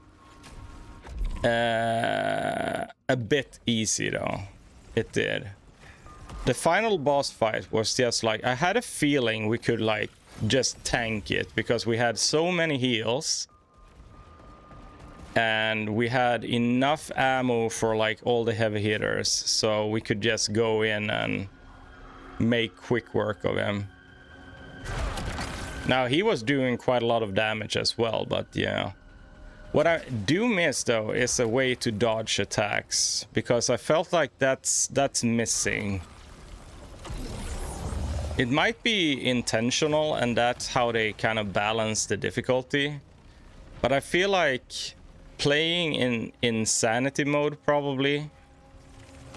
a bit easy though. It did. The final boss fight was just like, I had a feeling we could like just tank it because we had so many heals and we had enough ammo for like all the heavy hitters, so we could just go in and make quick work of him. Now he was doing quite a lot of damage as well, but yeah. What I do miss though is a way to dodge attacks, because I felt like that's missing. It might be intentional and that's how they kind of balance the difficulty, but I feel like playing in insanity mode, probably,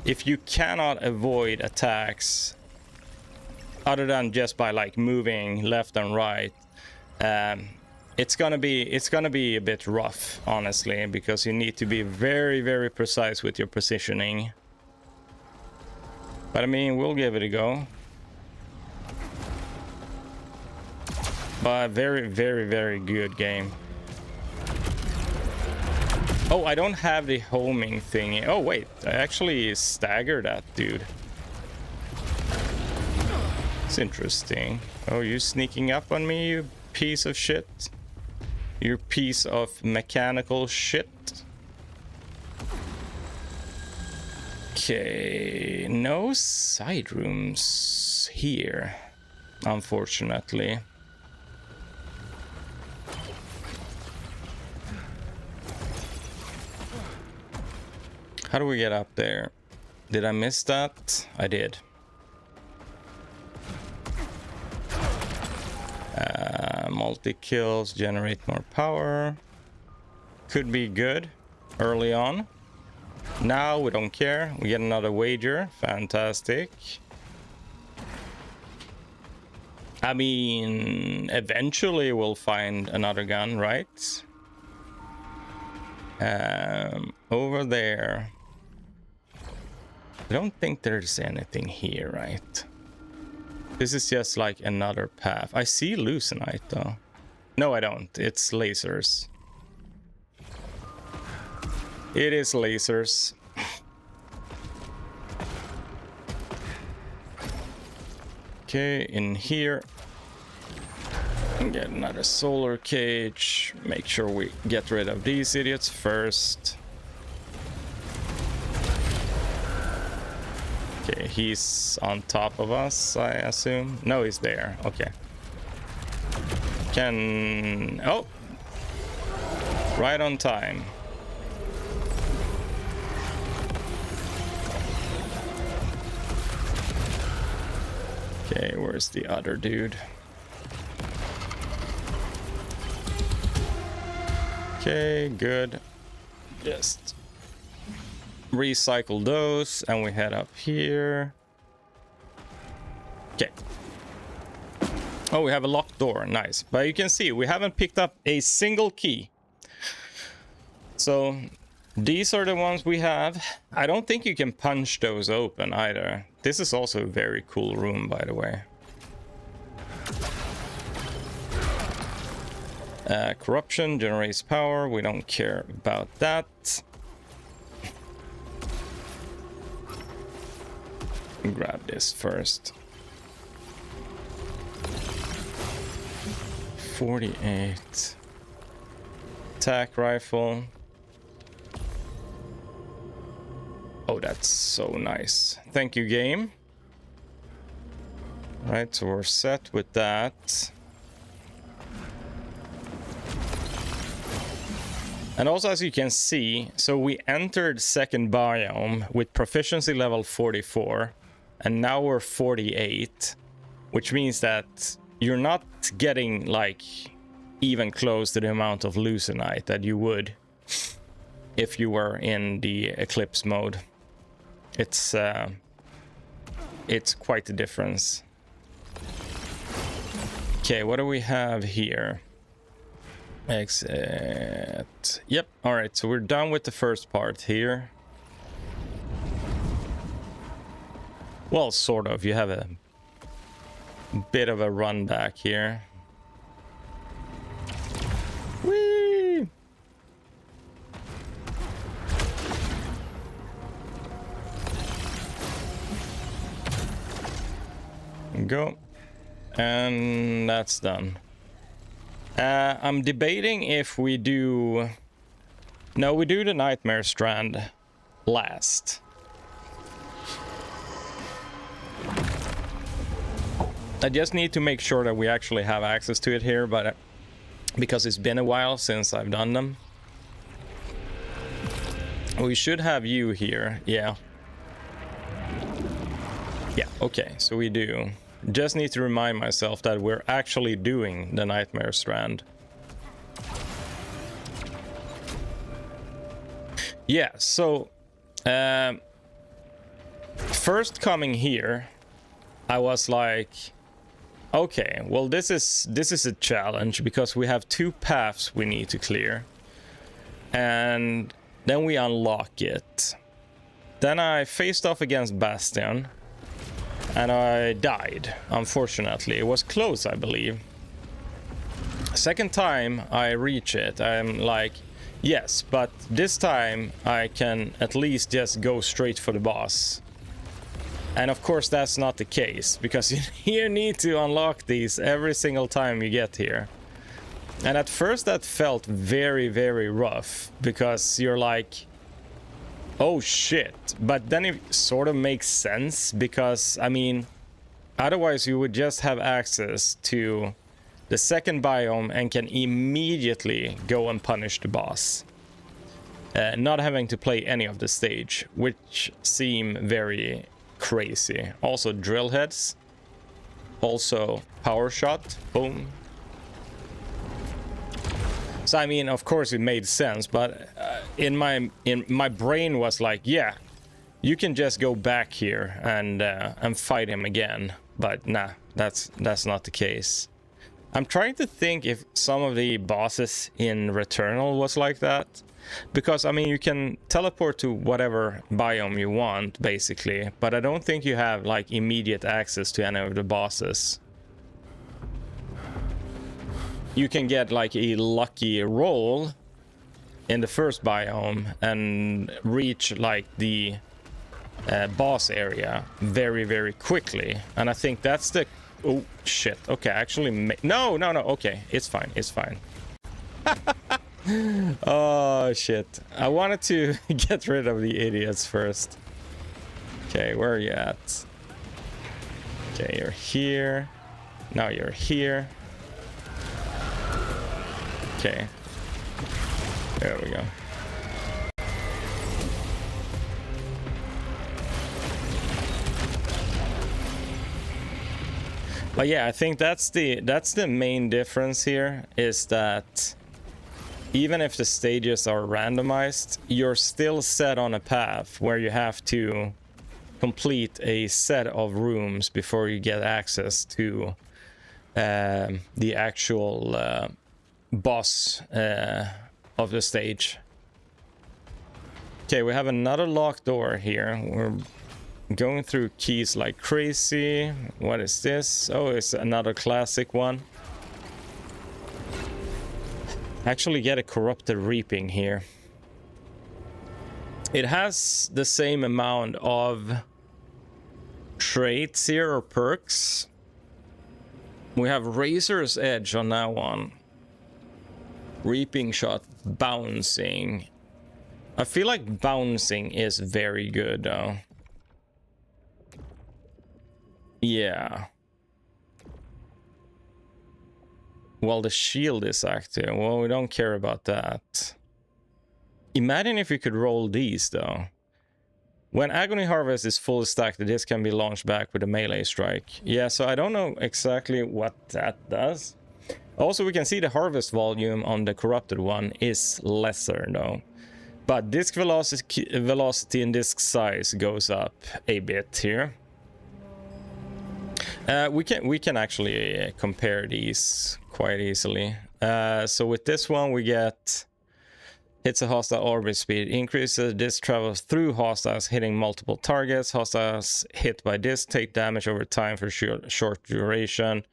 if you cannot avoid attacks other than just by like moving left and right, it's gonna be a bit rough, honestly, because you need to be very, very precise with your positioning. But I mean, we'll give it a go. But very, very, very good game. Oh, I don't have the homing thingy. Oh wait, I actually staggered that dude. It's interesting. Oh, you sneaking up on me, you piece of shit. You piece of mechanical shit. Okay, no side rooms here, unfortunately. How do we get up there? Did I miss that? I did. Multi-kills generate more power. Could be good. early on. Now we don't care. We get another wager. Fantastic. I mean, eventually we'll find another gun, right? Over there. I don't think there's anything here, right? This is just like another path. I see Lucenite though. No, I don't. It's lasers. It is lasers. Okay, in here. Get another solar cage. Make sure we get rid of these idiots first. Okay, he's on top of us, I assume. No, he's there. Okay. Oh! Right on time. Okay, where's the other dude? Okay, good. Just recycle those and we head up here. Okay. Oh, we have a locked door. Nice. But you can see we haven't picked up a single key. So these are the ones we have. I don't think you can punch those open either. This is also a very cool room, by the way. Corruption generates power. We don't care about that. Grab this first. 48. Attack rifle. Oh, that's so nice. Thank you, game. Right, so we're set with that. And also, as you can see, so we entered second biome with proficiency level 44, and now we're 48, which means that you're not getting like even close to the amount of Lucenite that you would if you were in the Eclipse mode. It's quite a difference. Okay, what do we have here? Exit. Yep. All right, so we're done with the first part here. Well, sort of. You have a bit of a run back here. Whee! Go. And that's done. I'm debating if we do... No, we do the Nightmare Strand last. I just need to make sure that we actually have access to it here, but because it's been a while since I've done them. We should have you here, yeah. Yeah, okay, so we do. Just need to remind myself that we're actually doing the Nightmare Strand. Yeah, so first coming here, I was like, okay, well this is a challenge because we have two paths we need to clear. And then we unlock it. Then I faced off against Bastion. And I died, unfortunately. It was close, I believe. Second time I reach it, I'm like, yes, but this time I can at least just go straight for the boss. And of course that's not the case, because you need to unlock these every single time you get here. And at first that felt very, very rough, because you're like, oh shit, but then it sort of makes sense because, I mean, otherwise you would just have access to the second biome and can immediately go and punish the boss. Not having to play any of the stage, which seem very crazy. Also drill heads, also power shot, boom. So I mean, of course it made sense, but in my brain was like, yeah, you can just go back here and fight him again, but nah, that's not the case. I'm trying to think if some of the bosses in Returnal was like that, because I mean you can teleport to whatever biome you want basically, but I don't think you have like immediate access to any of the bosses. You can get like a lucky roll in the first biome and reach like the boss area very, very quickly, and I think that's the... Oh shit, okay, actually no, okay, it's fine, it's fine. Oh shit, I wanted to get rid of the idiots first. Okay, where are you at? Okay, you're here. Now you're here. Okay, there we go. But yeah, I think that's the main difference here, is that even if the stages are randomized, you're still set on a path where you have to complete a set of rooms before you get access to the actual boss of the stage. Okay, we have another locked door here. We're going through keys like crazy. What is this? Oh, it's another classic one. Actually get a corrupted reaping here. It has the same amount of traits here, or perks. We have Razor's Edge on that one. Reaping shot, bouncing. I feel like bouncing is very good though. Yeah. Well, the shield is active. Well, we don't care about that. Imagine if we could roll these though. When Agony Harvest is full stacked, the disc can be launched back with a melee strike. Yeah, so I don't know exactly what that does. Also, we can see the harvest volume on the corrupted one is lesser though. But disc velocity and disc size goes up a bit here. We can actually compare these quite easily. So with this one we get hits a hostile orbit speed, increases disc travels through hostiles hitting multiple targets. Hostiles hit by disc take damage over time for short duration.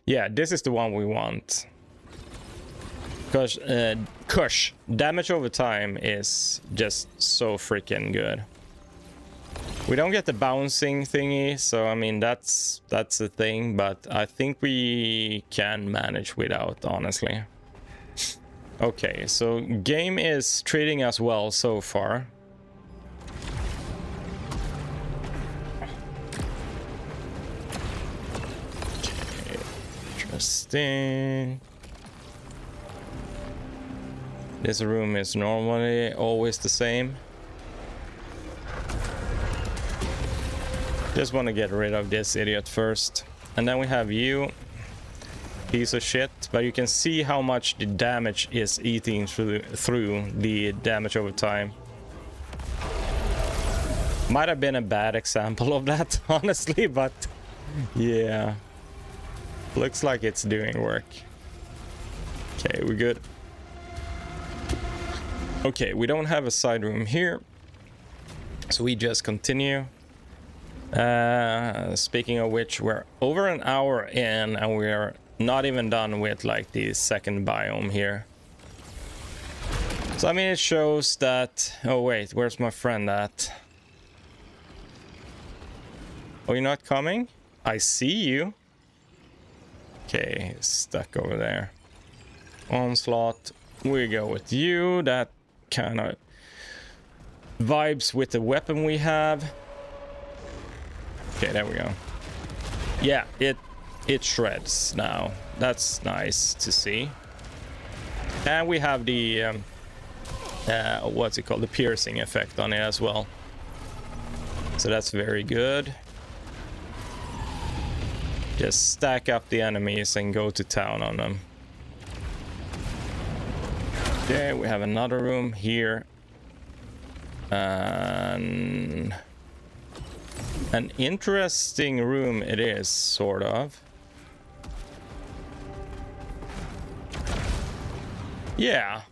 Yeah, this is the one we want. Because damage over time is just so freaking good. We don't get the bouncing thingy, so I mean that's the thing, but I think we can manage without, honestly. Okay, so game is treating us well so far. Okay, interesting. This room is normally always the same. Just want to get rid of this idiot first. And then we have you, piece of shit. But you can see how much the damage is eating through the damage over time. Might have been a bad example of that, honestly, but yeah. Looks like it's doing work. Okay, we're good. Okay, we don't have a side room here, so we just continue. Speaking of which, we're over an hour in and we're not even done with like the second biome here. So I mean, it shows that... Oh wait, where's my friend at? Oh, you're not coming? I see you. Okay, stuck over there. Onslaught. We go with you. That kind of vibes with the weapon we have. Okay, there we go. Yeah, it shreds now. That's nice to see. And we have the what's it called, the piercing effect on it as well, so that's very good. Just stack up the enemies and go to town on them. Okay, we have another room here. An interesting room it is, sort of. Yeah.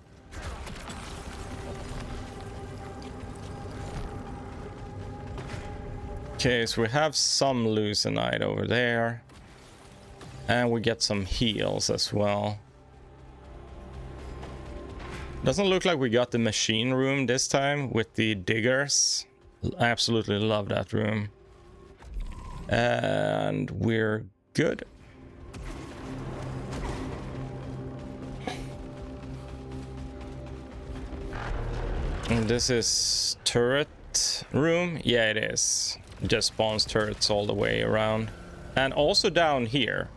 Okay, so we have some loosenite over there. And we get some heals as well. Doesn't look like we got the machine room this time with the diggers. I absolutely love that room. And we're good. And this is turret room. Yeah, it is. It just spawns turrets all the way around. And also down here.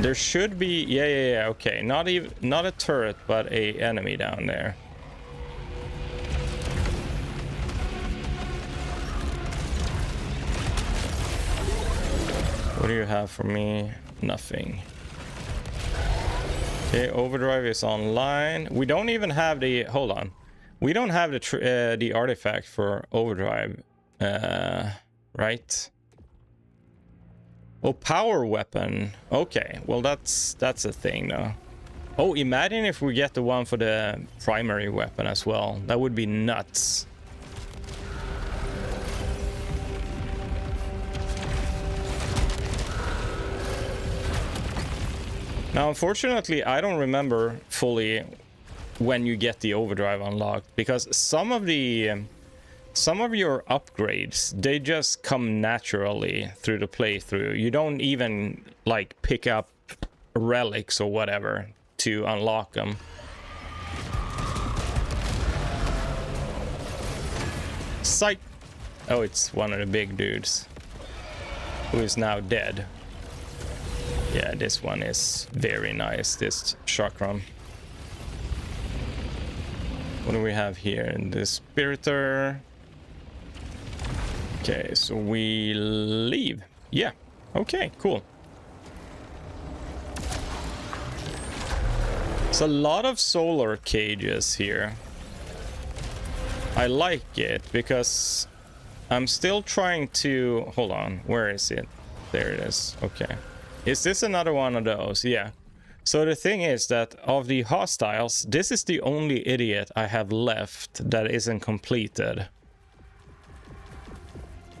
There should be, yeah, okay. Not a turret, but a enemy down there. What do you have for me? Nothing. Okay, overdrive is online. We don't even have the, hold on. We don't have the artifact for overdrive, right? Oh, power weapon. Okay, well that's a thing though. Oh, imagine if we get the one for the primary weapon as well. That would be nuts. Now, unfortunately, I don't remember fully when you get the overdrive unlocked, because some of your upgrades, they just come naturally through the playthrough. You don't even like pick up relics or whatever to unlock them. Psych! Oh, it's one of the big dudes who is now dead. Yeah, this one is very nice, this chakram. What do we have here? The Spiritor. Okay, so we leave. Yeah, okay, cool. It's a lot of solar cages here. I like it because I'm still trying to... Hold on, where is it? There it is, okay. Is this another one of those? Yeah. So the thing is that of the hostiles, this is the only idiot I have left that isn't completed.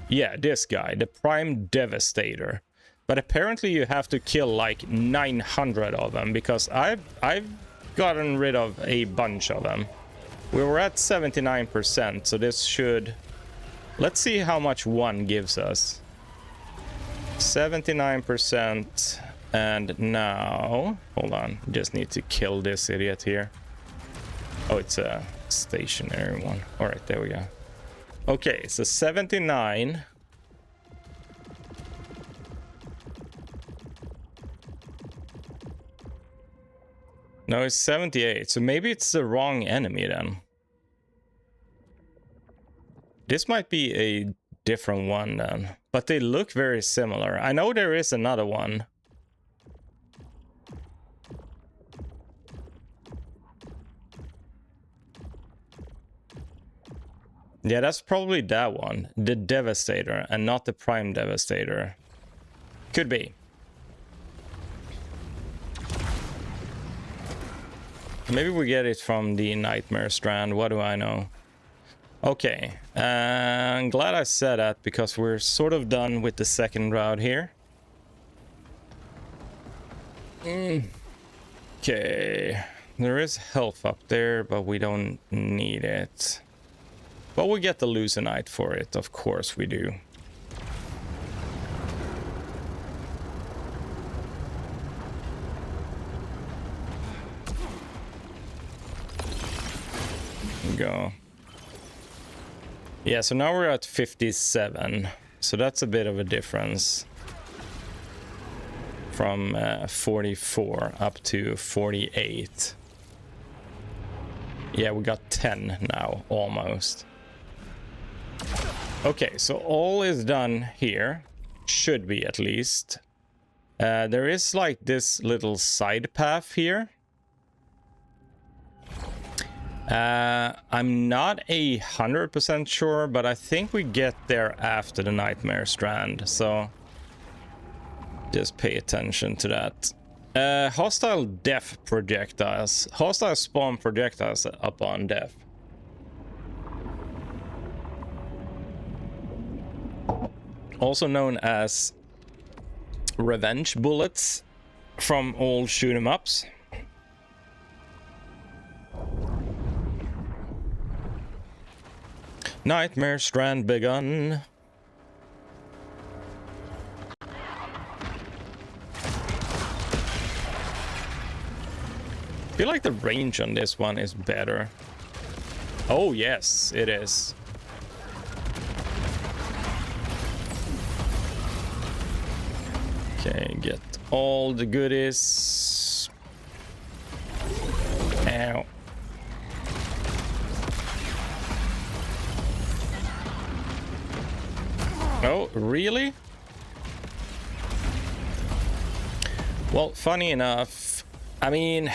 Yeah, this guy, the Prime Devastator. But apparently you have to kill like 900 of them, because I've gotten rid of a bunch of them. We were at 79%, so this should... Let's see how much one gives us. 79%, and now... Hold on, just need to kill this idiot here. Oh, it's a stationary one. Alright, there we go. Okay, so 79. No, it's 78, so maybe it's the wrong enemy then. This might be a different one then, but they look very similar. I know there is another one. Yeah, that's probably that one, the Devastator, and not the Prime Devastator. Could be. Maybe we get it from the Nightmare Strand, what do I know? Okay, I'm glad I said that, because we're sort of done with the second route here. Okay, there is health up there, but we don't need it. But we get the loosenite for it, of course we do. Go. Yeah, so now we're at 57, so that's a bit of a difference from 44 up to 48. Yeah, we got 10 now, almost. Okay, so all is done here, should be at least. There is like this little side path here. I'm not 100% sure, but I think we get there after the Nightmare Strand, so just pay attention to that. Hostile death projectiles. Hostile spawn projectiles upon death. Also known as revenge bullets from old shoot 'em ups. Nightmare Strand begun. I feel like the range on this one is better. Oh yes, it is. Okay, get all the goodies. Ow. Oh, really? Well, funny enough, I mean,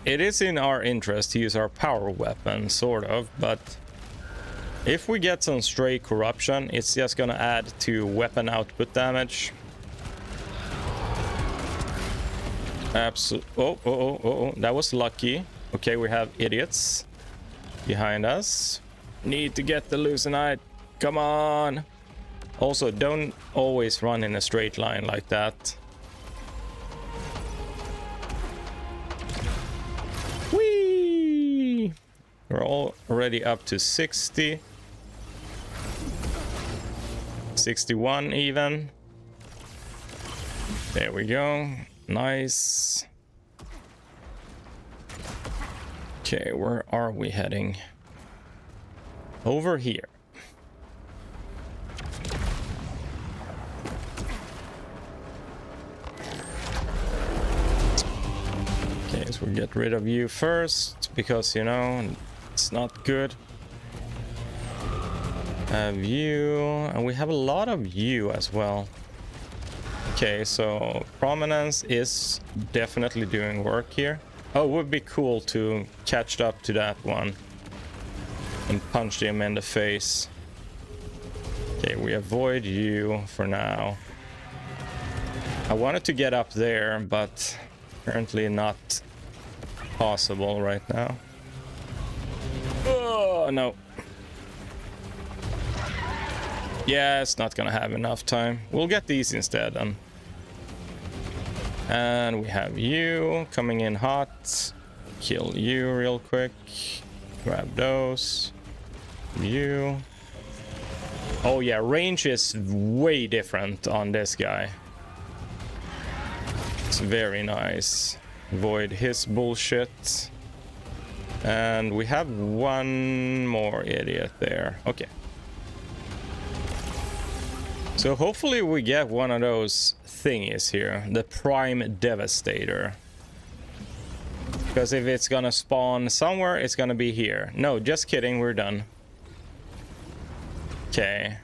it is in our interest to use our power weapon, sort of, but if we get some stray corruption, it's just gonna add to weapon output damage. Absolutely. Oh, that was lucky. Okay, we have idiots behind us. Need to get the Loosenite. Come on. Also, don't always run in a straight line like that. Whee! We're already up to 60. 61 even. There we go. Nice. Okay, where are we heading? Over here. Okay, so we'll get rid of you first, because, you know, it's not good. Have you, and we have a lot of you as well. Okay, so prominence is definitely doing work here. Oh, it would be cool to catch up to that one and punch him in the face. Okay, we avoid you for now. I wanted to get up there, but apparently not possible right now. Oh, no. Yeah, it's not gonna have enough time. We'll get these instead then. And we have you coming in hot. Kill you real quick. Grab those. You. Oh yeah, range is way different on this guy. It's very nice. Avoid his bullshit. And we have one more idiot there. Okay. So hopefully we get one of those thingies here, the Prime Devastator. Because if it's gonna spawn somewhere, it's gonna be here. No, just kidding, we're done. Okay.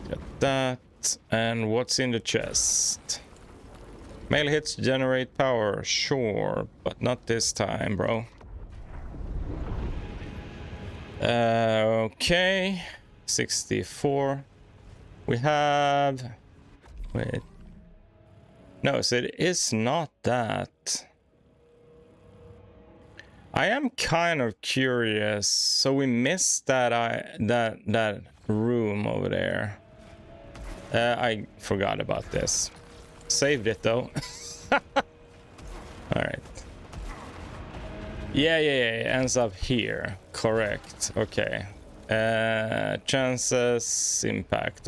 Get that. And what's in the chest? Melee hits generate power, sure, but not this time, bro. Okay. 64. We have... Wait. No, so it is not that. I am kind of curious. So we missed that that room over there. I forgot about this. Saved it though. All right. Yeah, it ends up here. Correct. Okay. Chances, impact.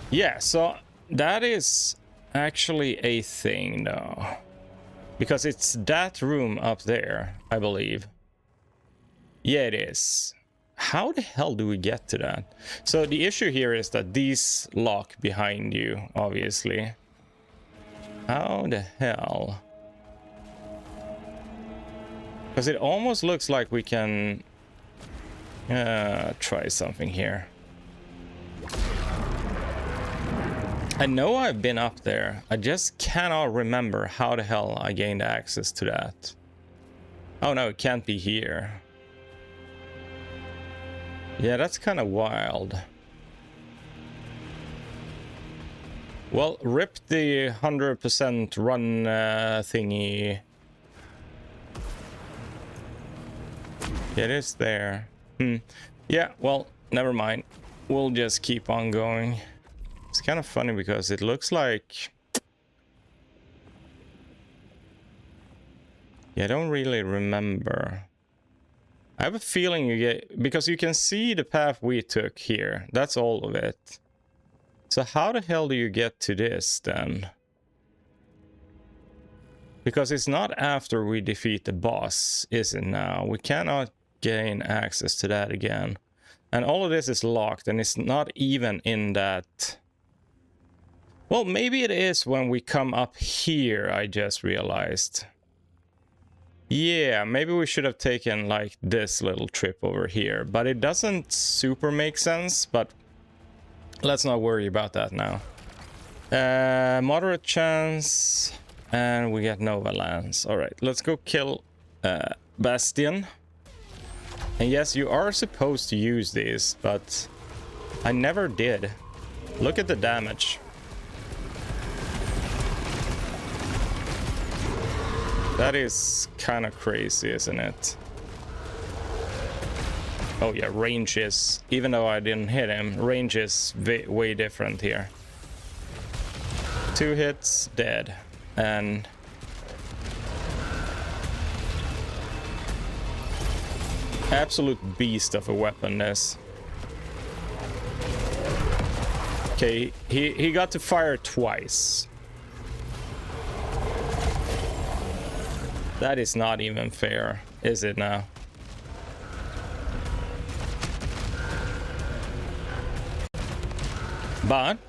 Yeah, so that is actually a thing though. Because it's that room up there, I believe. Yeah, it is. How the hell do we get to that? So the issue here is that these lock behind you, obviously. How the hell? Because it almost looks like we can try something here. I know I've been up there. I just cannot remember how the hell I gained access to that. Oh no, it can't be here. Yeah, that's kind of wild. Well, rip the 100% run thingy. It is there. Yeah, well, never mind. We'll just keep on going. It's kind of funny because it looks like... Yeah, I don't really remember. I have a feeling you get... Because you can see the path we took here. That's all of it. So how the hell do you get to this then? Because it's not after we defeat the boss, is it now? We cannot gain access to that again. And all of this is locked, and it's not even in that... Well, maybe it is when we come up here, I just realized. Yeah, maybe we should have taken like this little trip over here, but it doesn't super make sense, but let's not worry about that now. Moderate chance, and we get Nova Lance. All right, let's go kill Bastion. And yes, you are supposed to use these, but I never did. Look at the damage. That is kind of crazy, isn't it? Oh yeah, range is, even though I didn't hit him, range is way different here. 2 hits, dead. And absolute beast of a weapon, this. Okay, he got to fire twice. That is not even fair, is it now? But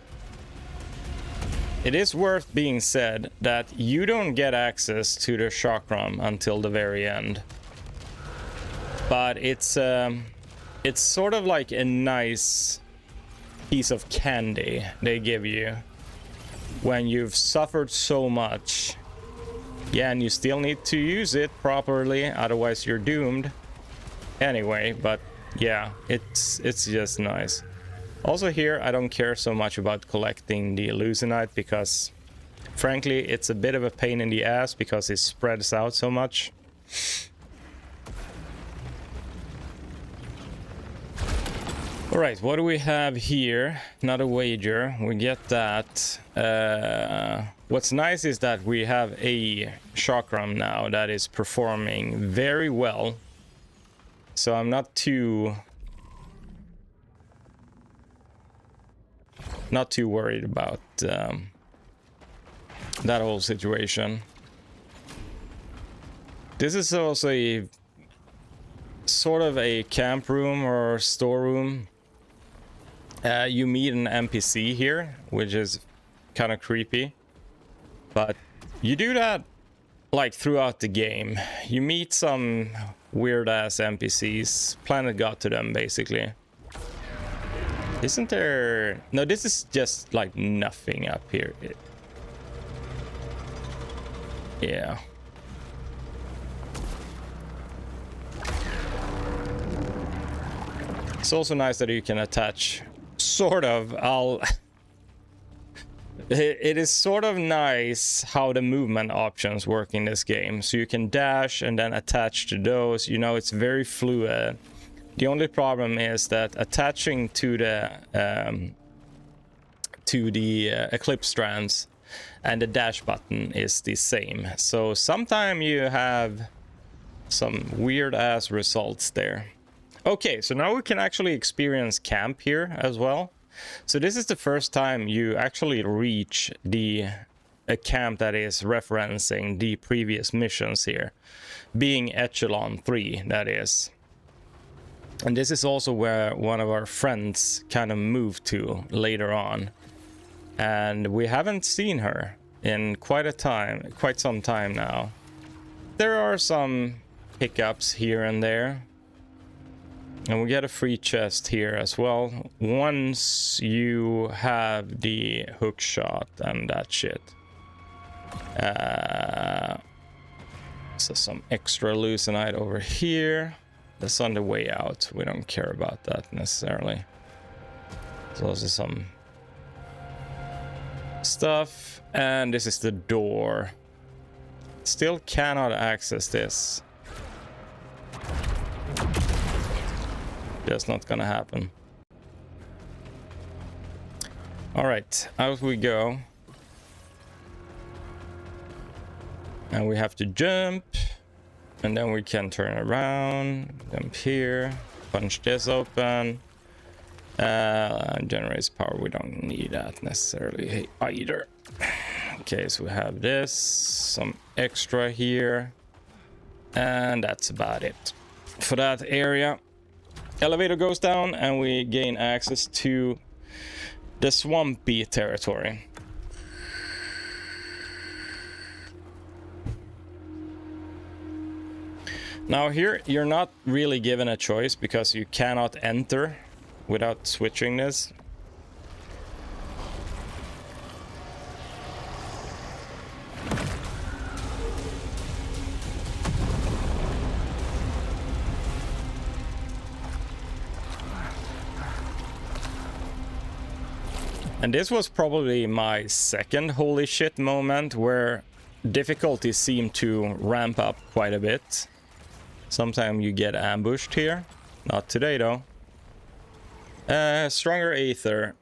it is worth being said that you don't get access to the chakram until the very end. But it's sort of like a nice piece of candy they give you when you've suffered so much. Yeah, and you still need to use it properly, otherwise you're doomed. Anyway, but yeah, it's just nice. Also here, I don't care so much about collecting the Illusionite because, frankly, it's a bit of a pain in the ass because it spreads out so much. Alright, what do we have here? Not a wager, we get that. What's nice is that we have a chakram now that is performing very well. So I'm not too worried about that whole situation. This is also a sort of a camp room or storeroom. You meet an NPC here, which is kind of creepy. But you do that like throughout the game. You meet some weird ass NPCs. Planet got to them basically. Isn't there... No, this is just like nothing up here. Yeah. It's also nice that you can attach sort of... It is sort of nice how the movement options work in this game. So you can dash and then attach to those. You know, it's very fluid. The only problem is that attaching to the Eclipse strands and the dash button is the same. So sometimes you have some weird ass results there. Okay, so now we can actually experience camp here as well. So this is the first time you actually reach a camp that is referencing the previous missions here, being Echelon 3, that is. And this is also where one of our friends kind of moved to later on. And we haven't seen her in quite some time now. There are some hiccups here and there. And we get a free chest here as well once you have the hook shot and that shit. So some extra loosenite over here. That's on the way out. We don't care about that necessarily. There's also some stuff. And this is the door. Still cannot access this. Just not gonna happen. All right, out we go. And we have to jump. And then we can turn around, jump here, punch this open. Generates power, we don't need that necessarily either. Okay, so we have this, some extra here. And that's about it for that area. Elevator goes down and we gain access to the swampy territory. Now here you're not really given a choice because you cannot enter without switching this. And this was probably my second holy shit moment where difficulty seemed to ramp up quite a bit. Sometimes you get ambushed here. Not today though. Stronger Aether.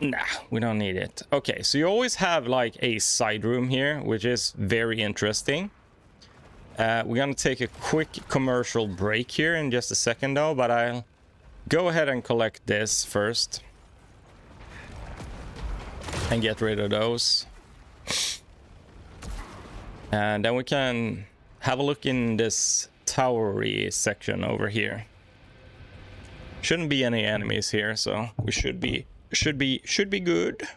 Nah, we don't need it. Okay, so you always have like a side room here, which is very interesting. We're gonna take a quick commercial break here in just a second though, but I'll go ahead and collect this first. And get rid of those. And then we can have a look in this towery section over here. Shouldn't be any enemies here, so we should be good.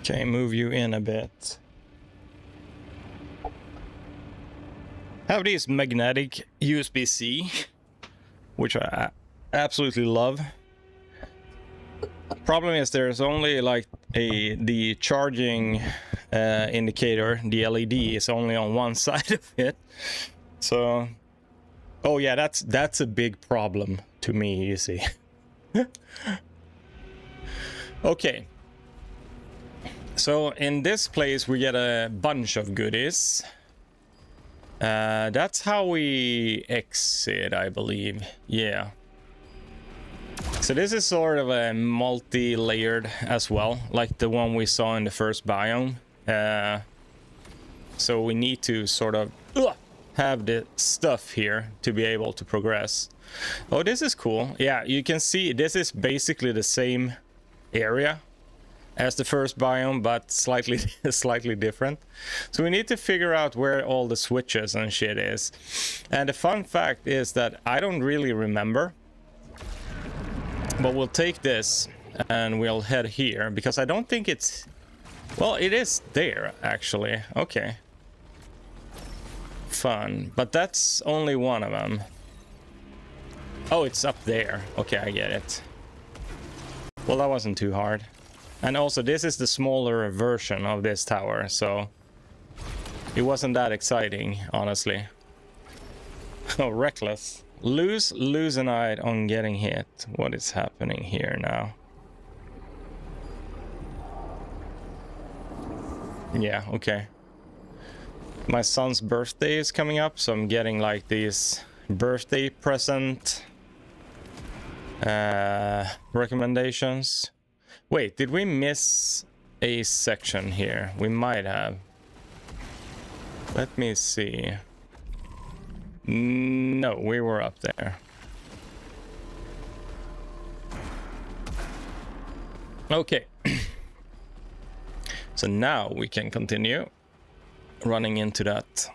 Okay, move you in a bit. Have these magnetic USB-C, which I absolutely love. Problem is there's only like the charging indicator, the LED is only on one side of it. So, oh yeah, that's a big problem to me, you see. Okay. So in this place we get a bunch of goodies. That's how we exit, I believe. Yeah. So this is sort of a multi-layered as well, like the one we saw in the first biome. So we need to sort of have the stuff here to be able to progress. Oh, this is cool. Yeah, you can see this is basically the same area. as the first biome, but slightly different. So we need to figure out where all the switches and shit is. And the fun fact is that I don't really remember. But we'll take this and we'll head here, because I don't think it's... Well, it is there, actually. Okay. Fun. But that's only one of them. Oh, it's up there. Okay, I get it. Well, that wasn't too hard. And also, this is the smaller version of this tower, so... It wasn't that exciting, honestly. Oh, reckless. Lose an eye on getting hit. What is happening here now? Yeah, okay. My son's birthday is coming up, so I'm getting like these birthday present recommendations. Wait, did we miss a section here? We might have. Let me see. No, we were up there. Okay. So now we can continue running into that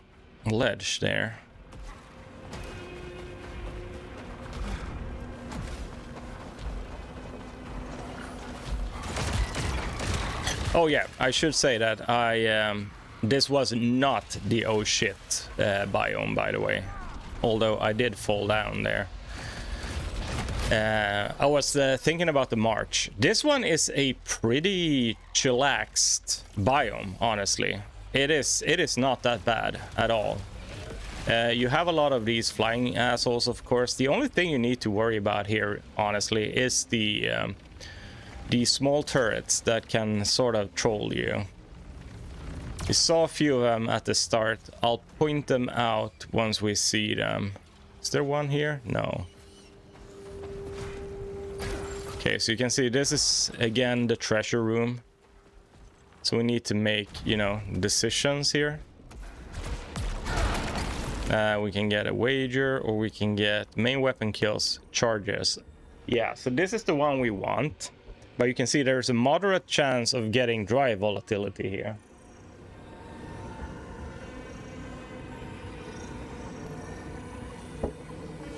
ledge there. Oh yeah, I should say that this was not the oh shit biome, by the way. Although I did fall down there. I was thinking about the march. This one is a pretty chillaxed biome, honestly. It is not that bad at all. You have a lot of these flying assholes, of course. The only thing you need to worry about here, honestly, is the small turrets that can sort of troll you. We saw a few of them at the start. I'll point them out once we see them. Is there one here? No. Okay, so you can see this is, again, the treasure room. So we need to make, you know, decisions here. We can get a wager, or we can get main weapon kills, charges. Yeah, so this is the one we want. But you can see there's a moderate chance of getting dry volatility here.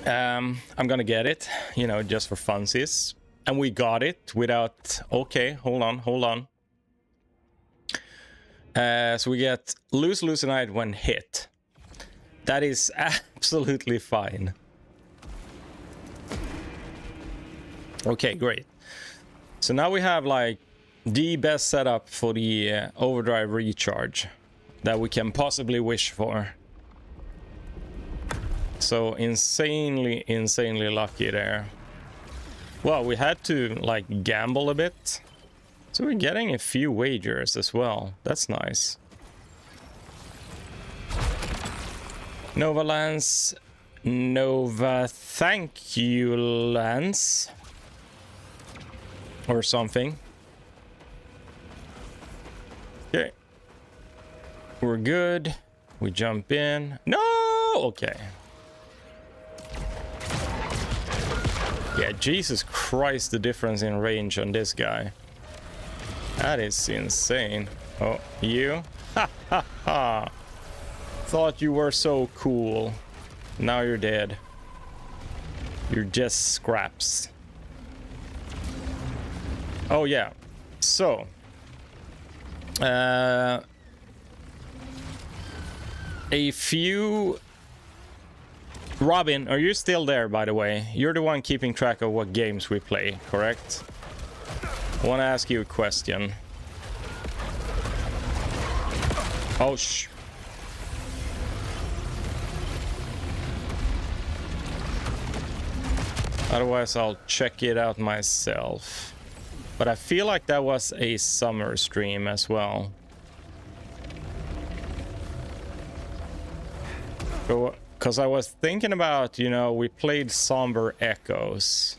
I'm gonna get it, you know, just for funsies. And we got it without... Okay, hold on. So we get lose an eye when hit. That is absolutely fine. Okay, great. So now we have like the best setup for the overdrive recharge that we can possibly wish for. So insanely lucky there. Well, we had to like gamble a bit. So we're getting a few wagers as well. That's nice. Nova Lance. Nova, thank you, Lance. Or something. Okay. We're good. We jump in. No! Okay. Yeah, Jesus Christ, the difference in range on this guy. That is insane. Oh, you? Ha ha ha! Thought you were so cool. Now you're dead. You're just scraps. Oh yeah. So. A few... Robin, are you still there, by the way? You're the one keeping track of what games we play, correct? I want to ask you a question. Oh, shh. Otherwise, I'll check it out myself. But I feel like that was a summer stream as well. Because I was thinking about, you know, we played Somber Echoes.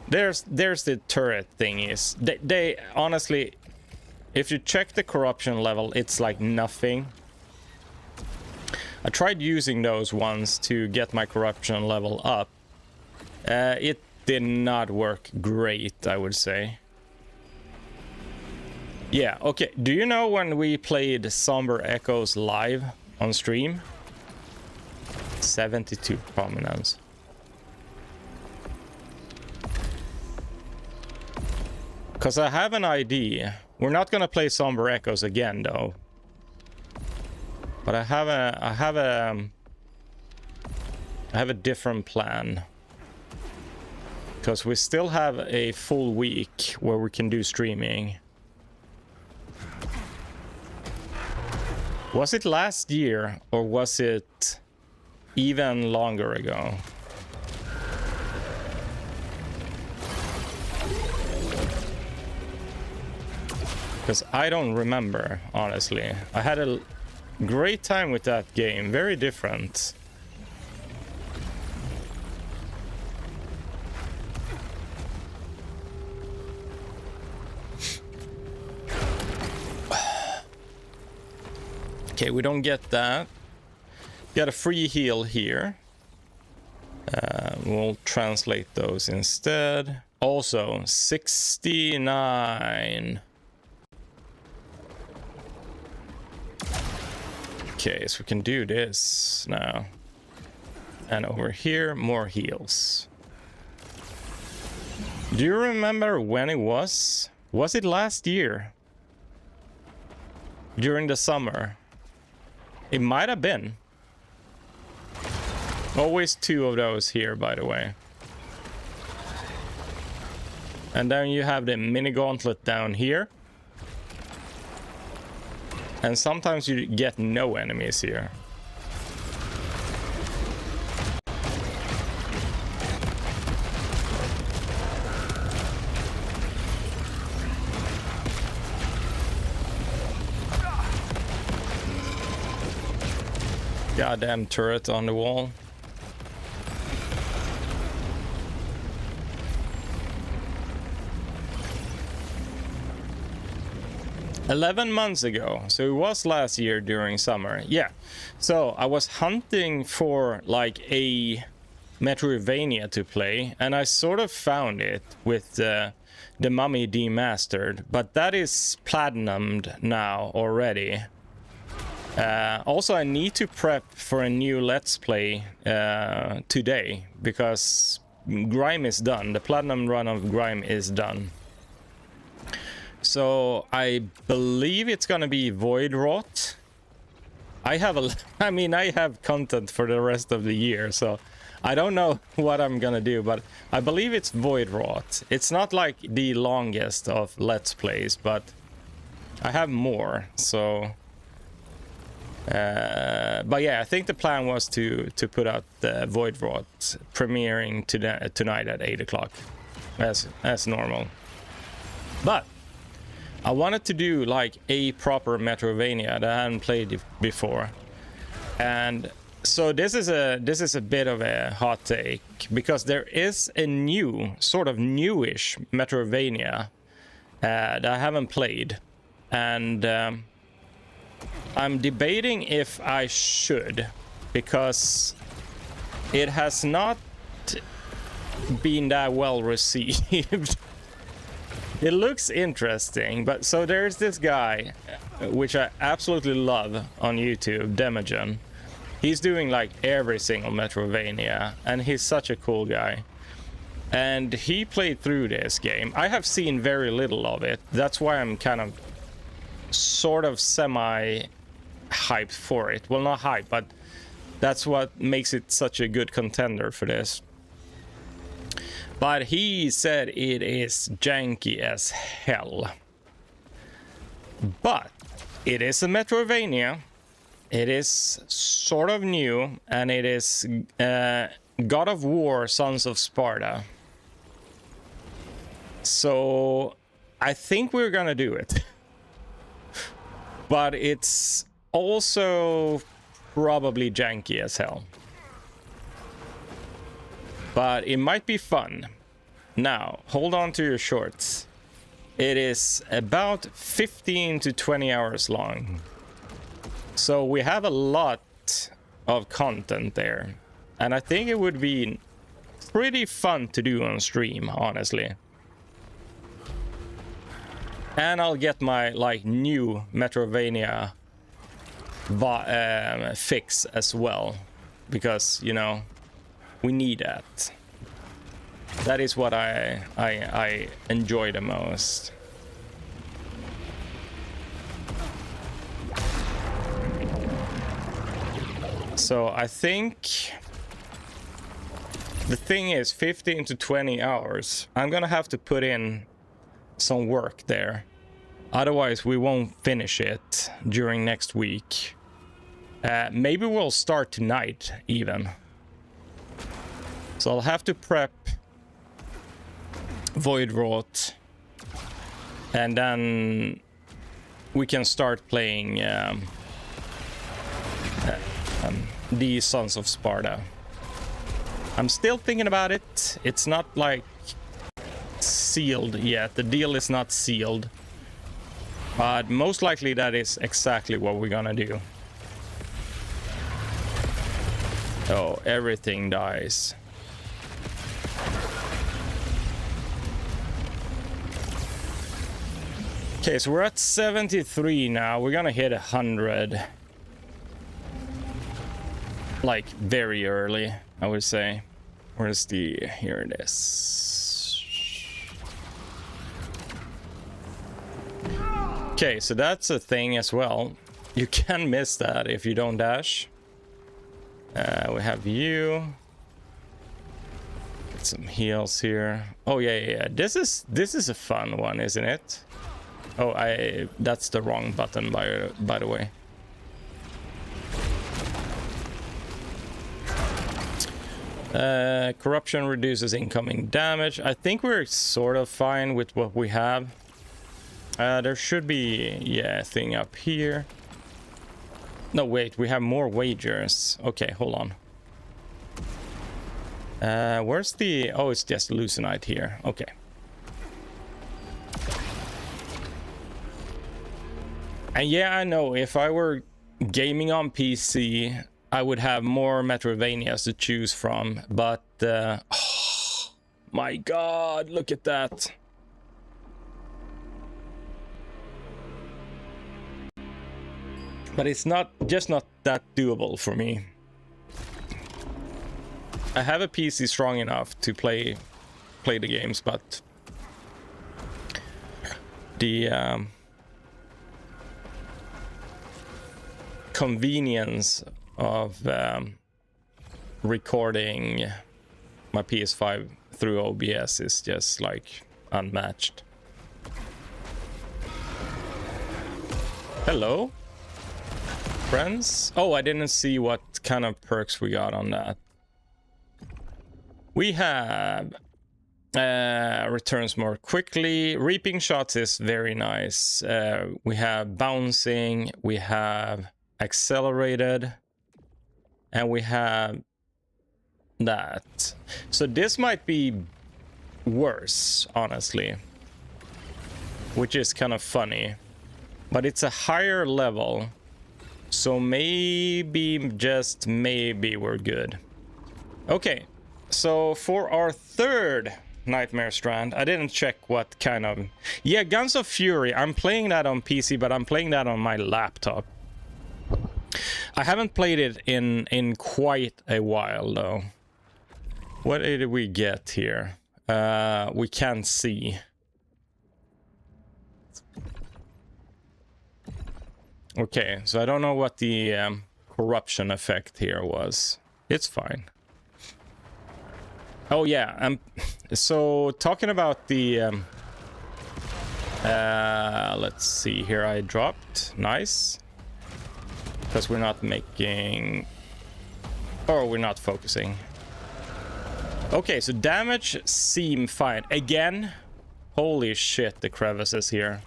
There's the turret thingies. They honestly, if you check the corruption level, it's like nothing. I tried using those ones to get my corruption level up. It did not work great, I would say. Yeah, okay. Do you know when we played Somber Echoes live on stream? 72 prominence. Because I have an idea. We're not gonna play Somber Echoes again, though. But I have a different plan. Because we still have a full week where we can do streaming. Was it last year or was it even longer ago? Because I don't remember, honestly. I had a great time with that game. Very different. Okay, we don't get that. Got a free heal here. We'll translate those instead. Also, 69. Okay, so we can do this now. And over here, more heals. Do you remember when it was? Was it last year? During the summer? It might have been. Always 2 of those here, by the way. And then you have the mini gauntlet down here. And sometimes you get no enemies here. Goddamn turret on the wall. "11 months ago," so it was last year during summer. Yeah, so I was hunting for like a Metroidvania to play, and I sort of found it with the Mummy Demastered, but that is platinumed now already. Also, I need to prep for a new Let's Play today, because Grime is done. The platinum run of Grime is done. So I believe it's gonna be Void Rot. I have content for the rest of the year, so I don't know what I'm gonna do, but I believe it's Void Rot. It's not like the longest of Let's Plays, but I have more, so... but yeah, I think the plan was to put out the Void Rot premiering tonight at 8 o'clock, as normal. But I wanted to do like a proper Metroidvania that I hadn't played before, and so this is a bit of a hot take, because there is a new, sort of newish Metroidvania that I haven't played, and I'm debating if I should, because it has not been that well received. It looks interesting, but so there's this guy, which I absolutely love on YouTube, Demagen. He's doing like every single Metroidvania, and he's such a cool guy. And he played through this game. I have seen very little of it. That's why I'm kind of sort of semi-hyped for it. Well, not hyped, but that's what makes it such a good contender for this. But he said it is janky as hell. But it is a Metroidvania. It is sort of new, and it is God of War, Sons of Sparta. So I think we're gonna do it. But it's also probably janky as hell. But it might be fun. Now, hold on to your shorts. It is about 15 to 20 hours long. So we have a lot of content there. And I think it would be pretty fun to do on stream, honestly. And I'll get my like new Metroidvania fix as well, because you know we need that. That is what I enjoy the most. So I think the thing is 15 to 20 hours. I'm gonna have to put in some work there. Otherwise we won't finish it during next week. Maybe we'll start tonight even. So I'll have to prep Void Rot, and then we can start playing the Sons of Sparta. I'm still thinking about it. It's not like sealed yet. The deal is not sealed. But most likely that is exactly what we're gonna do. Oh, everything dies. Okay, so we're at 73 now. We're gonna hit 100. Like, very early, I would say. Where's the... Here it is. Okay, so that's a thing as well. You can miss that if you don't dash. We have you. Get some heals here. Oh, yeah. This is a fun one, isn't it? Oh, that's the wrong button, by the way. Corruption reduces incoming damage. I think we're sort of fine with what we have. There should be, yeah, a thing up here. No, wait, we have more wagers. Okay, hold on. Where's the... Oh, it's just Lucenite here. Okay. And yeah, I know, if I were gaming on PC, I would have more Metroidvanias to choose from, but oh my god, look at that. But it's not that doable for me. I have a PC strong enough to play the games, but the convenience of recording my PS5 through OBS is just like unmatched. Hello, friends. Oh, I didn't see what kind of perks we got on that. We have returns more quickly. Reaping shots is very nice. We have bouncing, we have accelerated, and we have that. So this might be worse, honestly, which is kind of funny, but it's a higher level, so maybe, just maybe, we're good. Okay, so for our third Nightmare Strand, I didn't check what kind of... Yeah, Guns of Fury, I'm playing that on PC, but I'm playing that on my laptop. I haven't played it in quite a while, though. What did we get here? We can't see. Okay, so I don't know what the corruption effect here was. It's fine. Oh yeah, so talking about the let's see here, I dropped, nice, because we're not making, or we're not focusing. Okay, so damage seem fine again. Holy shit, the crevices here,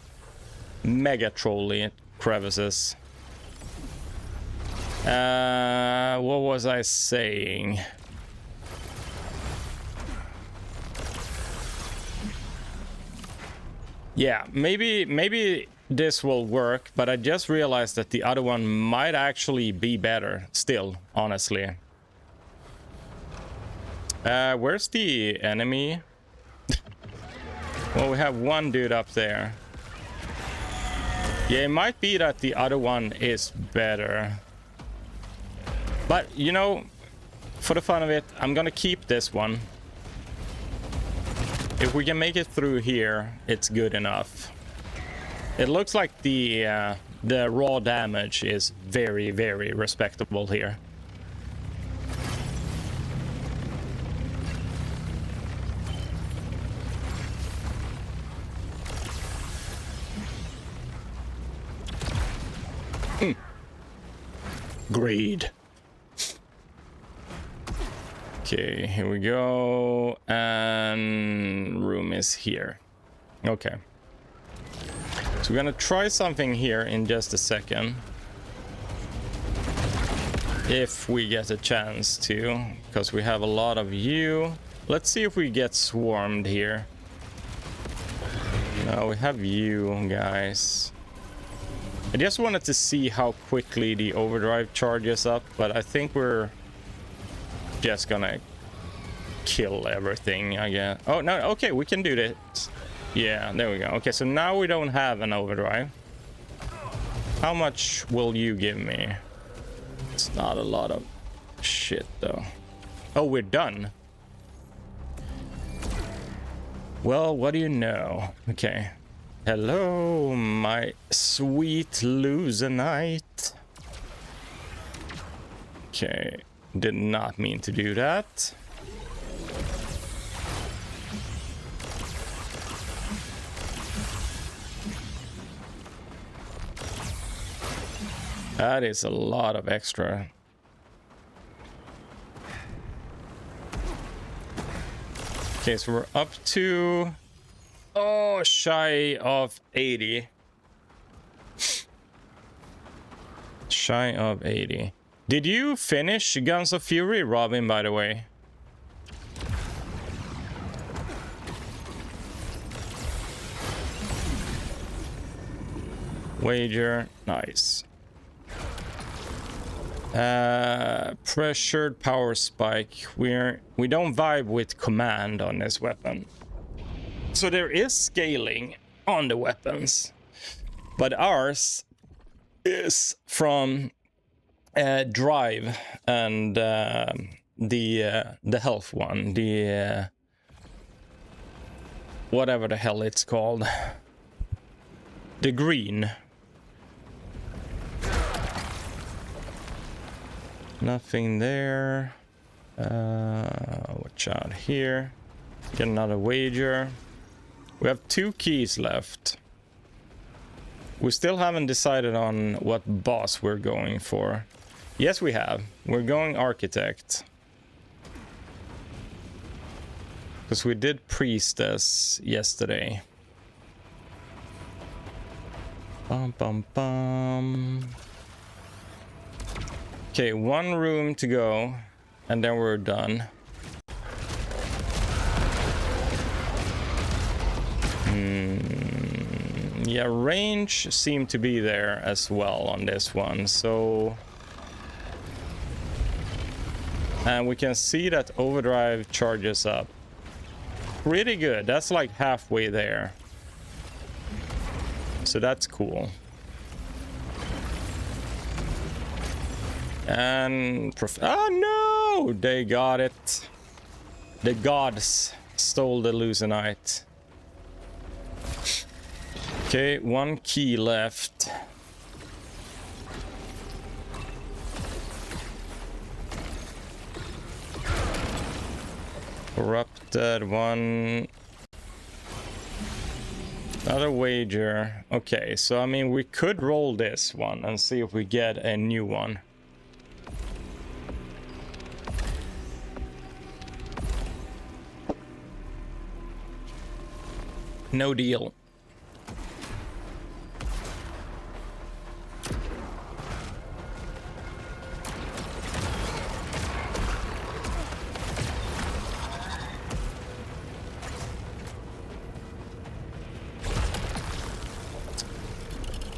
mega trolly crevices. What was I saying? Yeah, maybe this will work, but I just realized that the other one might actually be better still, honestly. Where's the enemy? Well, we have one dude up there. Yeah, it might be that the other one is better. But, you know, for the fun of it, I'm gonna keep this one. If we can make it through here, it's good enough. It looks like the raw damage is very, very respectable here. Greed. Okay, here we go. And room is here. Okay. So we're gonna try something here in just a second. If we get a chance to, because we have a lot of you. Let's see if we get swarmed here. No, we have you guys. I just wanted to see how quickly the overdrive charges up, but I think we're just gonna kill everything, I guess. Oh, no, okay, we can do this. Yeah, there we go. Okay, so now we don't have an overdrive. How much will you give me? It's not a lot of shit, though. Oh, we're done. Well, what do you know? Okay. Hello, my sweet loser knight. Okay, did not mean to do that. That is a lot of extra. Okay, so we're up to... Oh, shy of 80. Shy of 80. Did you finish Guns of Fury, Robin, by the way? Wager, nice. Pressured power spike. We don't vibe with command on this weapon. So there is scaling on the weapons, but ours is from drive and the health one, the whatever the hell it's called, the green. Nothing there. Watch out here. Get another wager. We have 2 keys left. We still haven't decided on what boss we're going for. Yes, we have. We're going architect. Because we did priestess yesterday. Bum, bum, bum. Okay, 1 room to go, and then we're done. Yeah, range seemed to be there as well on this one, so... And we can see that overdrive charges up. Pretty good, that's like halfway there. So that's cool. And... Oh no! They got it. The gods stole the Lucenite. Okay, 1 key left. Corrupted 1. Another wager. Okay, so I mean we could roll this one and see if we get a new one. No deal.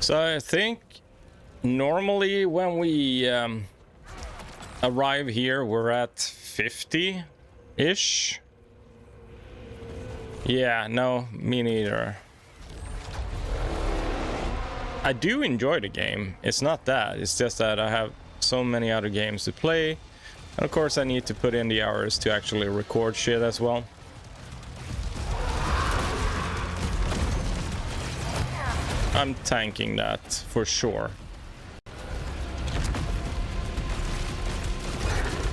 So I think normally when we arrive here, we're at 50-ish. Yeah, no, me neither. I do enjoy the game. It's not that. It's just that I have so many other games to play. And of course I need to put in the hours to actually record shit as well. I'm tanking that for sure.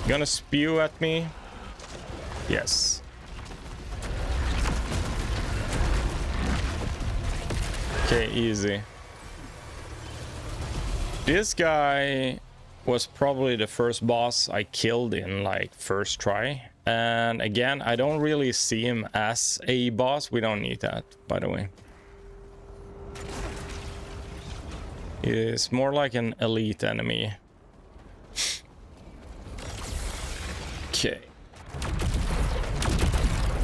Gonna spew at me? Yes. Okay, easy. This guy was probably the first boss I killed in like first try. And again, I don't really see him as a boss. We don't need that, by the way. He is more like an elite enemy. Okay.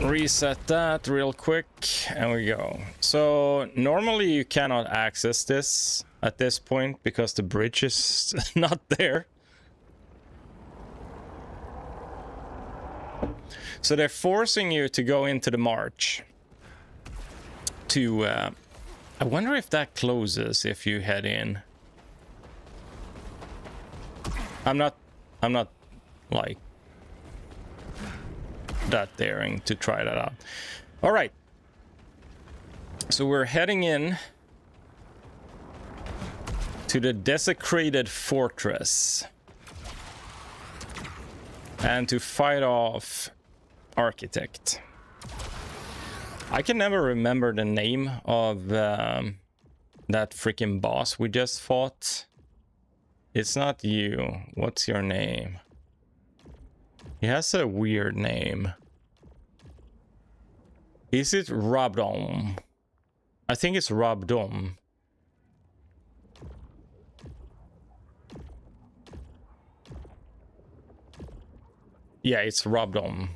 Reset that real quick, and we go. So normally you cannot access this at this point because the bridge is not there. So they're forcing you to go into the march to I wonder if that closes if you head in. I'm not like that daring to try that out. All right. So we're heading in to the desecrated fortress and to fight off Architect. I can never remember the name of that freaking boss we just fought. It's not you. What's your name? He has a weird name. Is it Rabdom? I think it's Rabdom. Yeah, it's Rabdom.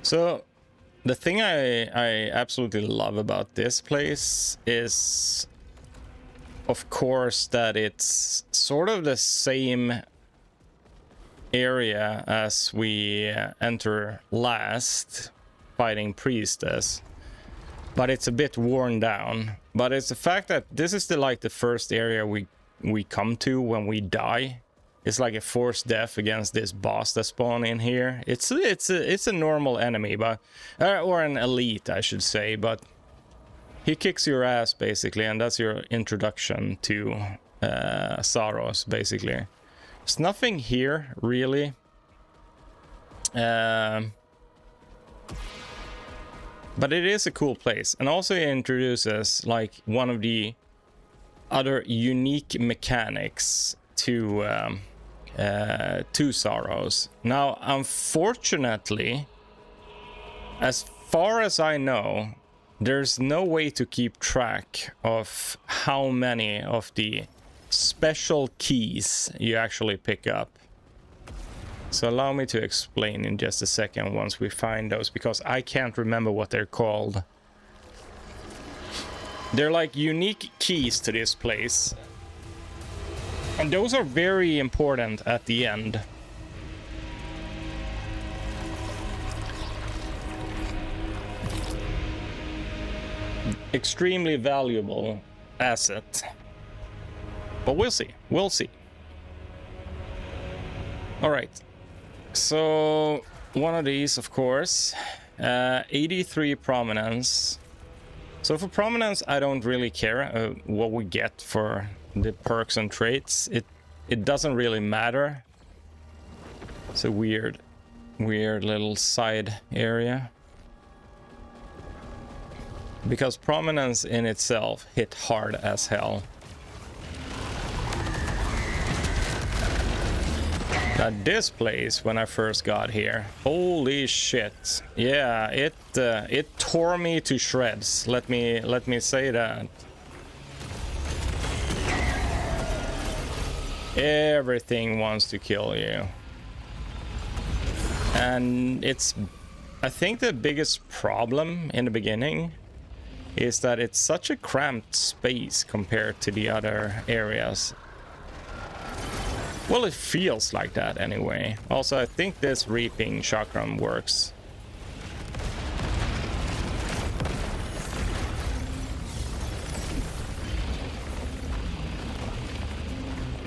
So the thing I absolutely love about this place is, of course, that it's sort of the same area as we enter last, fighting Priestess, but it's a bit worn down. But it's the fact that this is the first area we come to when we die. It's like a forced death against this boss that spawn in here. It's a normal enemy, but or an elite, I should say, but he kicks your ass basically, and that's your introduction to Saros basically. There's nothing here really. But it is a cool place, and also it introduces like one of the other unique mechanics to Saros. Now, unfortunately, as far as I know, there's no way to keep track of how many of the special keys you actually pick up. So allow me to explain in just a second once we find those, because I can't remember what they're called. They're like unique keys to this place. And those are very important at the end. Extremely valuable asset. But we'll see. We'll see. All right. So one of these, of course, 83 prominence. So for prominence, I don't really care what we get for the perks and traits. It doesn't really matter. It's a weird little side area. Because prominence in itself hit hard as hell. Now this place, when I first got here, holy shit. Yeah, it tore me to shreds. Let me say that. Everything wants to kill you. And I think the biggest problem in the beginning is that it's such a cramped space compared to the other areas. Well, it feels like that anyway. Also, I think this reaping chakram works.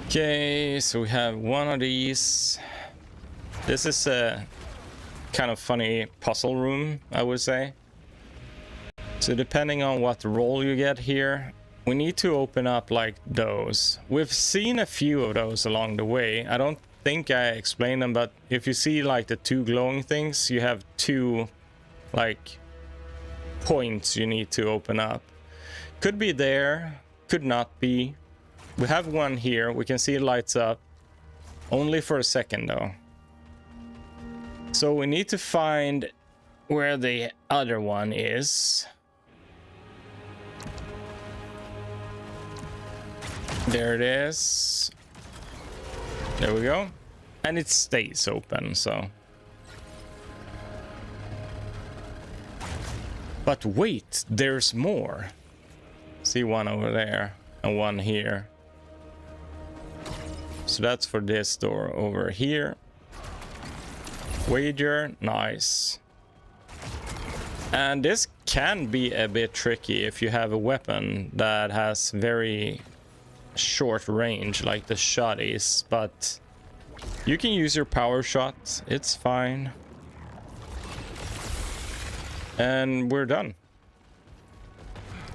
Okay, so we have one of these. This is a kind of funny puzzle room, I would say. So depending on what role you get here, we need to open up like those. We've seen a few of those along the way. I don't think I explained them, but if you see like the two glowing things, you have two like points you need to open up. Could be there, could not be. We have one here, we can see it lights up. Only for a second though. So we need to find where the other one is. There it is. There we go. And it stays open, so. But wait, there's more. See one over there and one here. So that's for this door over here. Wager, nice. And this can be a bit tricky if you have a weapon that has very short range like the shotties, but you can use your power shot, it's fine. And we're done.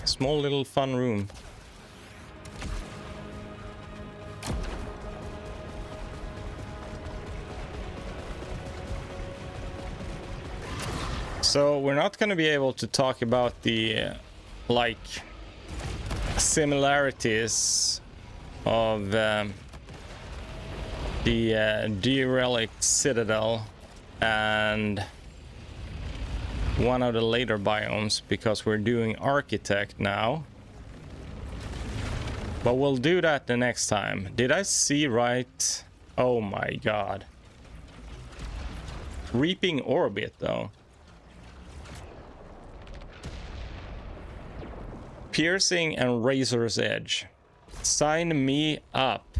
Small little fun room. So we're not going to be able to talk about the like similarities of the derelict citadel and one of the later biomes because we're doing architect now, but we'll do that the next time. Did I see right? Oh my god. Reaping orbit though. Piercing and razor's edge. Sign me up.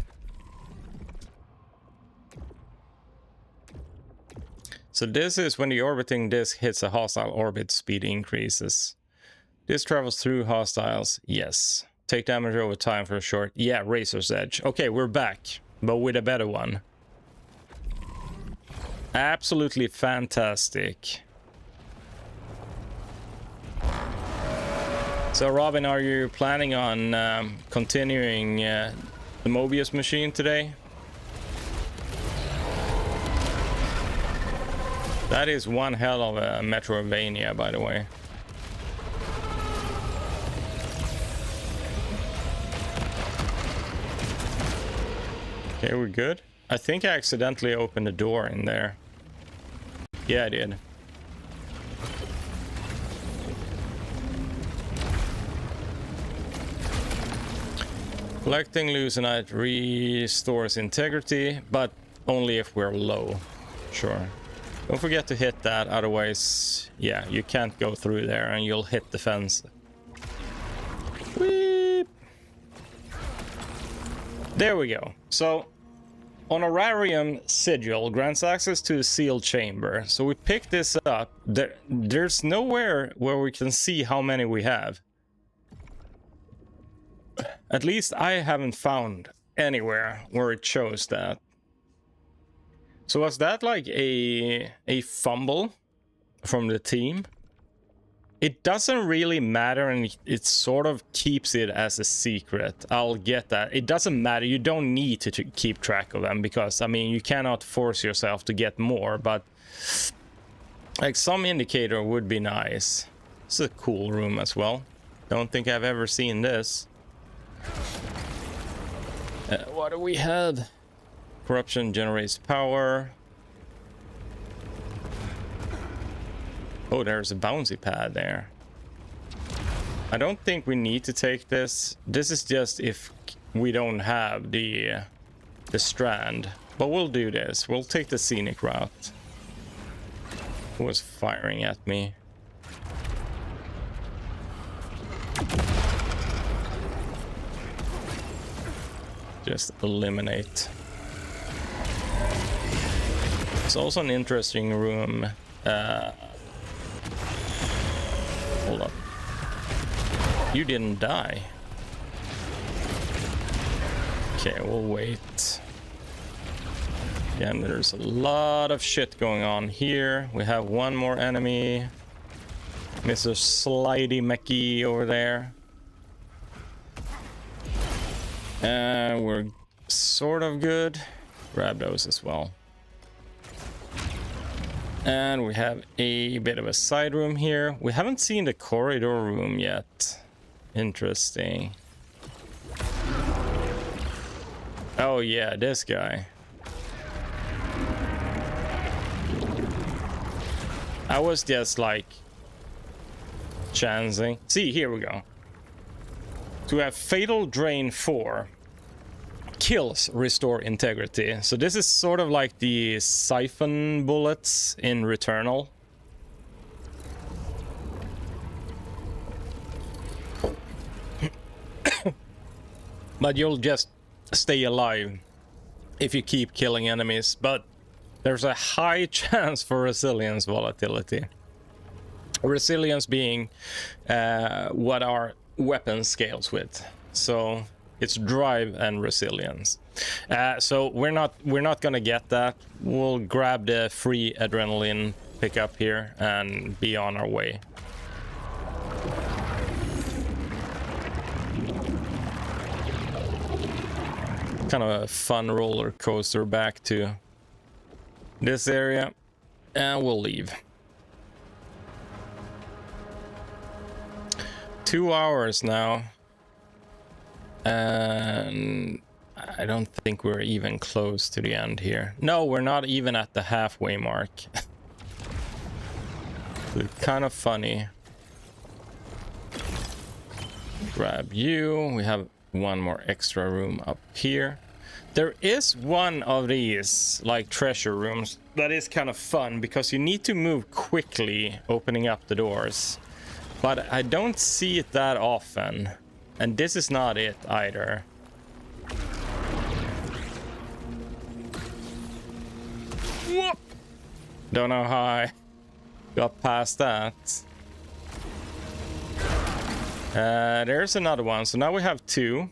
So this is when the orbiting disc hits a hostile orbit, speed increases. This travels through hostiles. Yes. Take damage over time for a short. Yeah, razor's edge. Okay, we're back, but with a better one. Absolutely fantastic. So Robin, are you planning on continuing the Mobius machine today? That is one hell of a Metroidvania, by the way. Okay, we're good. I think I accidentally opened the door in there. Yeah, I did. Collecting Loosenite restores integrity, but only if we're low. Sure. Don't forget to hit that, otherwise, yeah, you can't go through there and you'll hit the fence. Weep. There we go. So, Honorarium Sigil grants access to a sealed chamber. So we pick this up. There's nowhere where we can see how many we have. At least I haven't found anywhere where it shows that. So was that like a fumble from the team? It doesn't really matter, and it sort of keeps it as a secret. I'll get that. It doesn't matter. You don't need to keep track of them because, I mean, you cannot force yourself to get more, but like some indicator would be nice. It's a cool room as well. Don't think I've ever seen this. What do we have? Corruption generates power. Oh, there's a bouncy pad there. I don't think we need to take this. This is just if we don't have the strand. But we'll do this. We'll take the scenic route. Who was firing at me? Just eliminate. There's also an interesting room. Hold up. You didn't die. Okay, we'll wait. Again, there's a lot of shit going on here. We have one more enemy. Mr. Slidey Mickey over there. We're sort of good. Grab those as well. And we have a bit of a side room here. We haven't seen the corridor room yet. Interesting. Oh yeah, this guy. I was just like chancing. See, here we go. So we have Fatal Drain 4. Kills restore integrity. So this is sort of like the siphon bullets in Returnal. But you'll just stay alive if you keep killing enemies, but there's a high chance for resilience volatility. Resilience being what our weapon scales with. So it's drive and resilience. So we're not gonna get that. We'll grab the free adrenaline pickup here and be on our way. Kind of a fun roller coaster back to this area, and we'll leave. 2 hours now, and I don't think we're even close to the end here. No, we're not even at the halfway mark. It's kind of funny. Grab you. We have one more extra room up here. There is one of these like treasure rooms that is kind of fun because you need to move quickly opening up the doors, but I don't see it that often, and this is not it either. Whoop! Don't know how I got past that. There's another one, so now we have 2.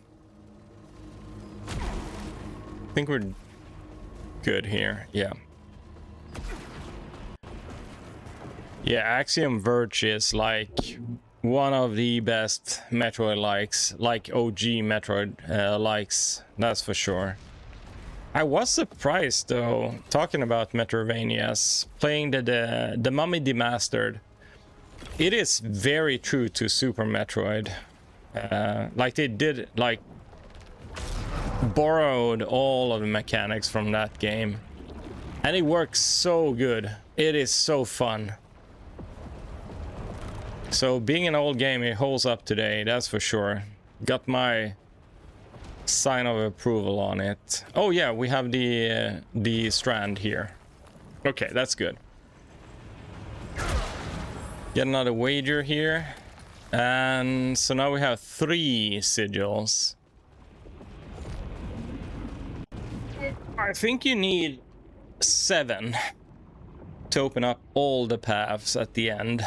I think we're good here. Yeah. Yeah, Axiom Verge is like one of the best Metroid likes, like OG Metroid likes, that's for sure. I was surprised though, talking about Metroidvanias, playing the Mummy Demastered. It is very true to Super Metroid. Like they did, like, borrowed all of the mechanics from that game. And it works so good. It is so fun. So being an old game, it holds up today, that's for sure. Got my sign of approval on it. Oh yeah, we have the strand here. Okay, that's good. Get another wager here. And so now we have 3 sigils. I think you need 7 to open up all the paths at the end.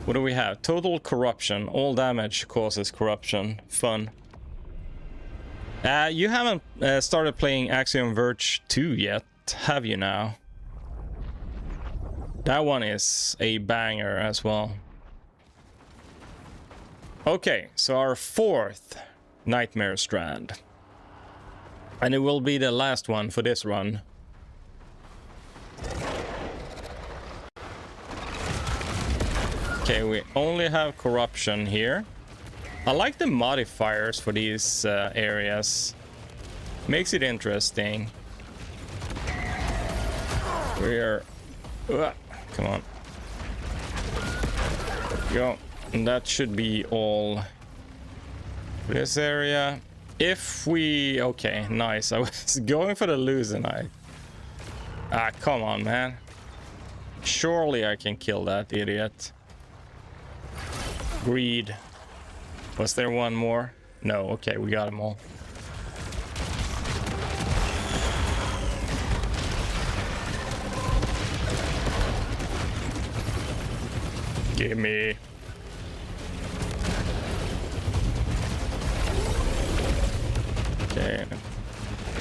What do we have? Total corruption. All damage causes corruption. Fun. You haven't started playing Axiom Verge 2 yet, have you now? That one is a banger as well. Okay, so our 4th Nightmare Strand. And it will be the last one for this run. Okay, we only have corruption here. I like the modifiers for these areas. Makes it interesting. We're... come on. Go. And that should be all this area. If we... okay, nice. I was going for the Loosenite. Ah, come on, man. Surely I can kill that idiot. Greed. Was there one more? No, okay, we got them all. Gimme. Okay.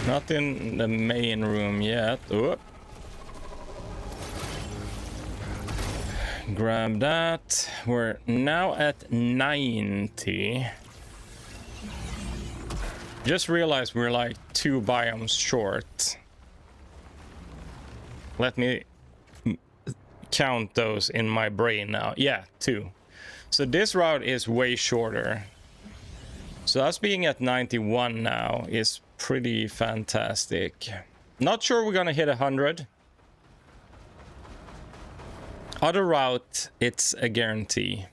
Not in the main room yet. Oh. Grab that. We're now at 90. Just realized we're like 2 biomes short. Let me count those in my brain now. Yeah, 2. So this route is way shorter. So us being at 91 now is pretty fantastic. Not sure we're gonna hit 100. Other route, it's a guarantee.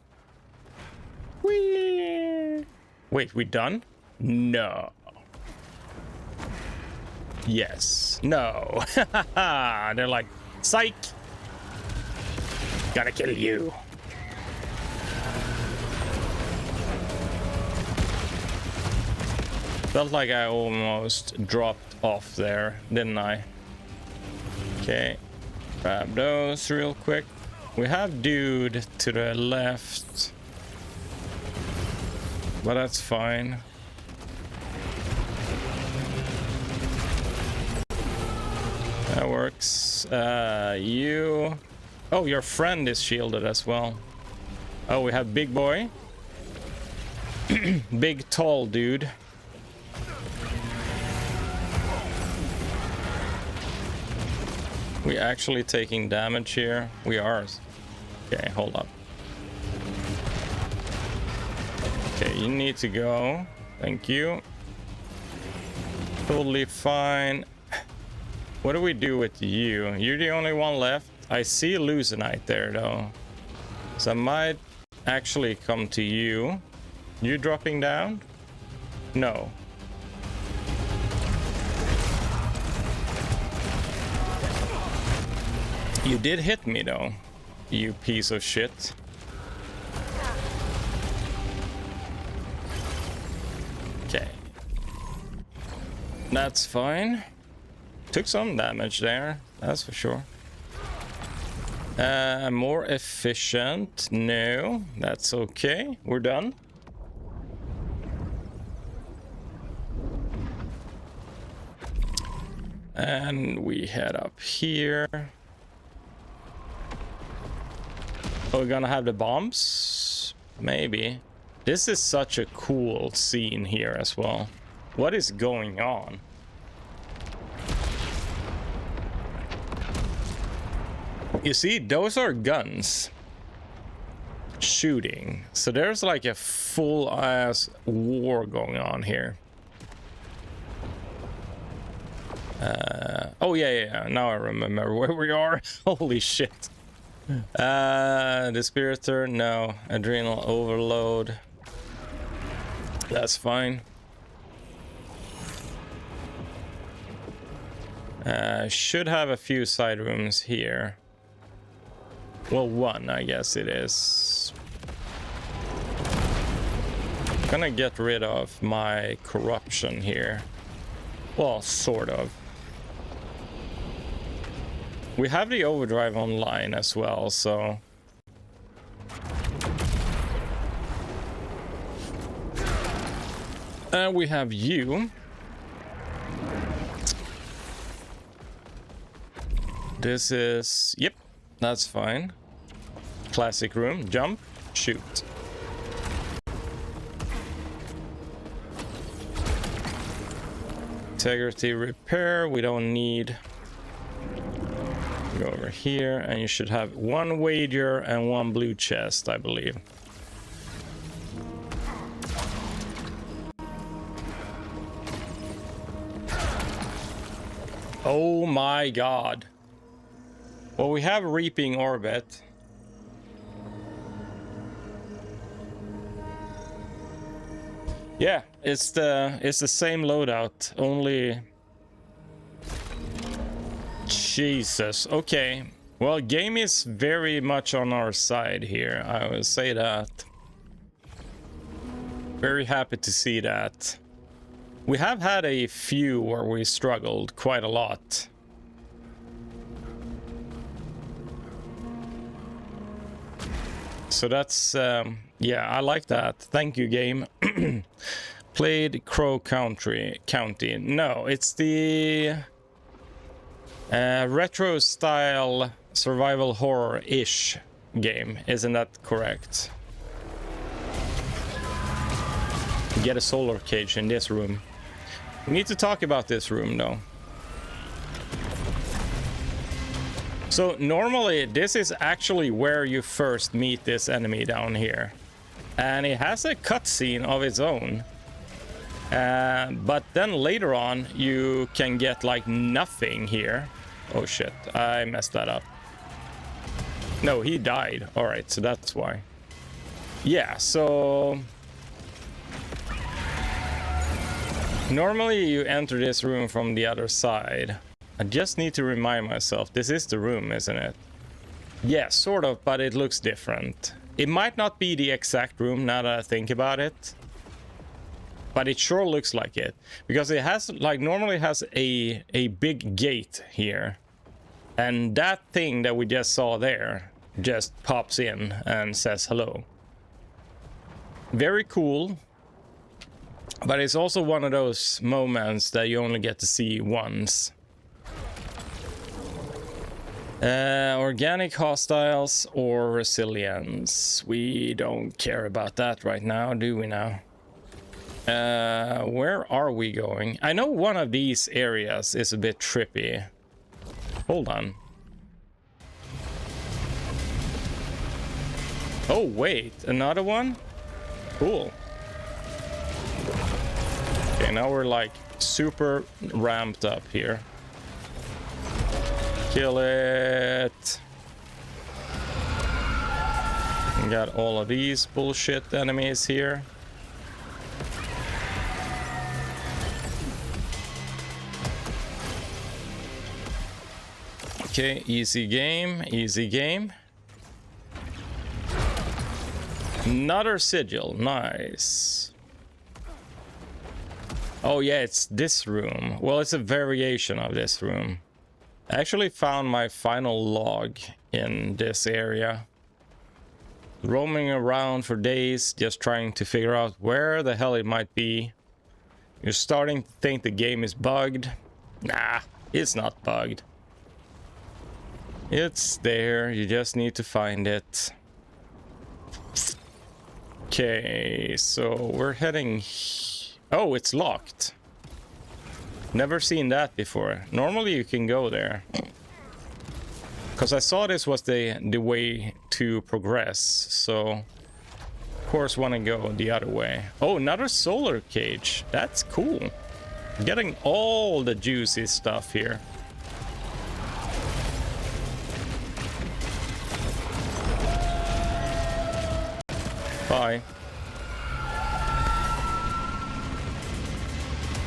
Whee! Wait, we done? No. Yes. No. They're like, psych! Gotta kill you. Felt like I almost dropped off there, didn't I? Okay. Grab those real quick. We have dude to the left. But that's fine. That works. You... Oh, your friend is shielded as well. Oh, we have big boy. Big tall dude. We actually taking damage here? We are. Okay, hold up. Okay, you need to go. Thank you. Totally fine. What do we do with you? You're the only one left. I see Lucenite there though. So I might actually come to you. You dropping down? No. You did hit me though, you piece of shit. Okay. That's fine. Took some damage there, that's for sure. More efficient. No, that's okay. We're done. And we head up here. Oh, we're gonna have the bombs? Maybe. This is such a cool scene here as well. What is going on? You see, those are guns shooting. So there's like a full ass war going on here. Oh yeah, now I remember where we are. Holy shit. Dispiritor, no. Adrenal overload. That's fine. Should have a few side rooms here. Well, one, I guess it is. Gonna get rid of my corruption here. Well, sort of. We have the overdrive online as well, so... And we have you. This is... Yep, that's fine. Classic room. Jump, shoot. Integrity repair, we don't need. Go over here, and you should have 1 wager and 1 blue chest, I believe. Oh my god. Well, we have Reaping Orbit. Yeah, it's the same loadout, only... Jesus, okay. Well, game is very much on our side here, I will say that. Very happy to see that. We have had a few where we struggled quite a lot. So that's, yeah, I like that. Thank you, game. Played Crow County. No, it's the retro style survival horror-ish game. Isn't that correct? Get a solar cage in this room. We need to talk about this room, though. So normally this is actually where you first meet this enemy down here, and it has a cutscene of its own. But then later on you can get like nothing here. Oh shit, I messed that up. No, he died. All right, so that's why. Yeah, so normally you enter this room from the other side. I just need to remind myself, this is the room, isn't it? Yeah, sort of, but it looks different. It might not be the exact room now that I think about it, but it sure looks like it, because it has, like, normally has a big gate here, and that thing that we just saw there just pops in and says hello. Very cool, but it's also one of those moments that you only get to see once. Organic hostiles or resilience. We don't care about that right now, do we now? Where are we going? I know one of these areas is a bit trippy. Hold on. Oh, wait, another one? Cool. Okay, now we're like super ramped up here. Kill it. We got all of these bullshit enemies here. Okay, easy game, easy game. Another sigil, nice. Oh yeah, it's this room. Well, it's a variation of this room. I actually found my final log in this area. Roaming around for days, just trying to figure out where the hell it might be. You're starting to think the game is bugged. Nah, it's not bugged. It's there, you just need to find it. Okay, so we're heading... Oh, it's locked. Never seen that before. Normally you can go there. Because I saw this was the way to progress, so of course want to go the other way. Oh, another solar cage. That's cool. Getting all the juicy stuff here. Bye.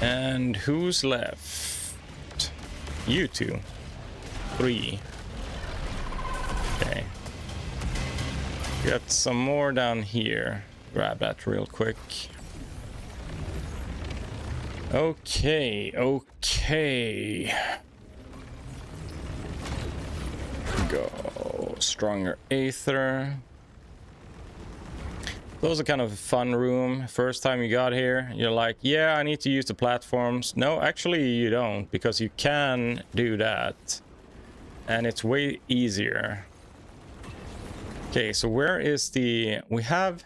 And who's left? You two. 3. Okay. Got some more down here. Grab that real quick. Okay, okay. Go. Stronger Aether. Those are kind of a fun room. First time you got here, you're like, yeah, I need to use the platforms. No, actually you don't, because you can do that. And it's way easier. Okay, so where is the... We have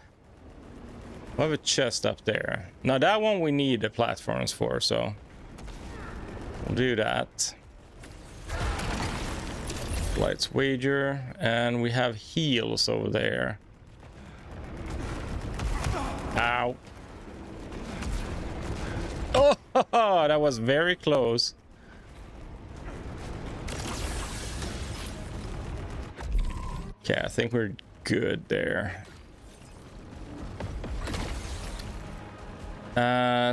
a chest up there. Now that one we need the platforms for, so we'll do that. Lights wager, and we have heals over there. Ow. Oh, that was very close. Okay, I think we're good there.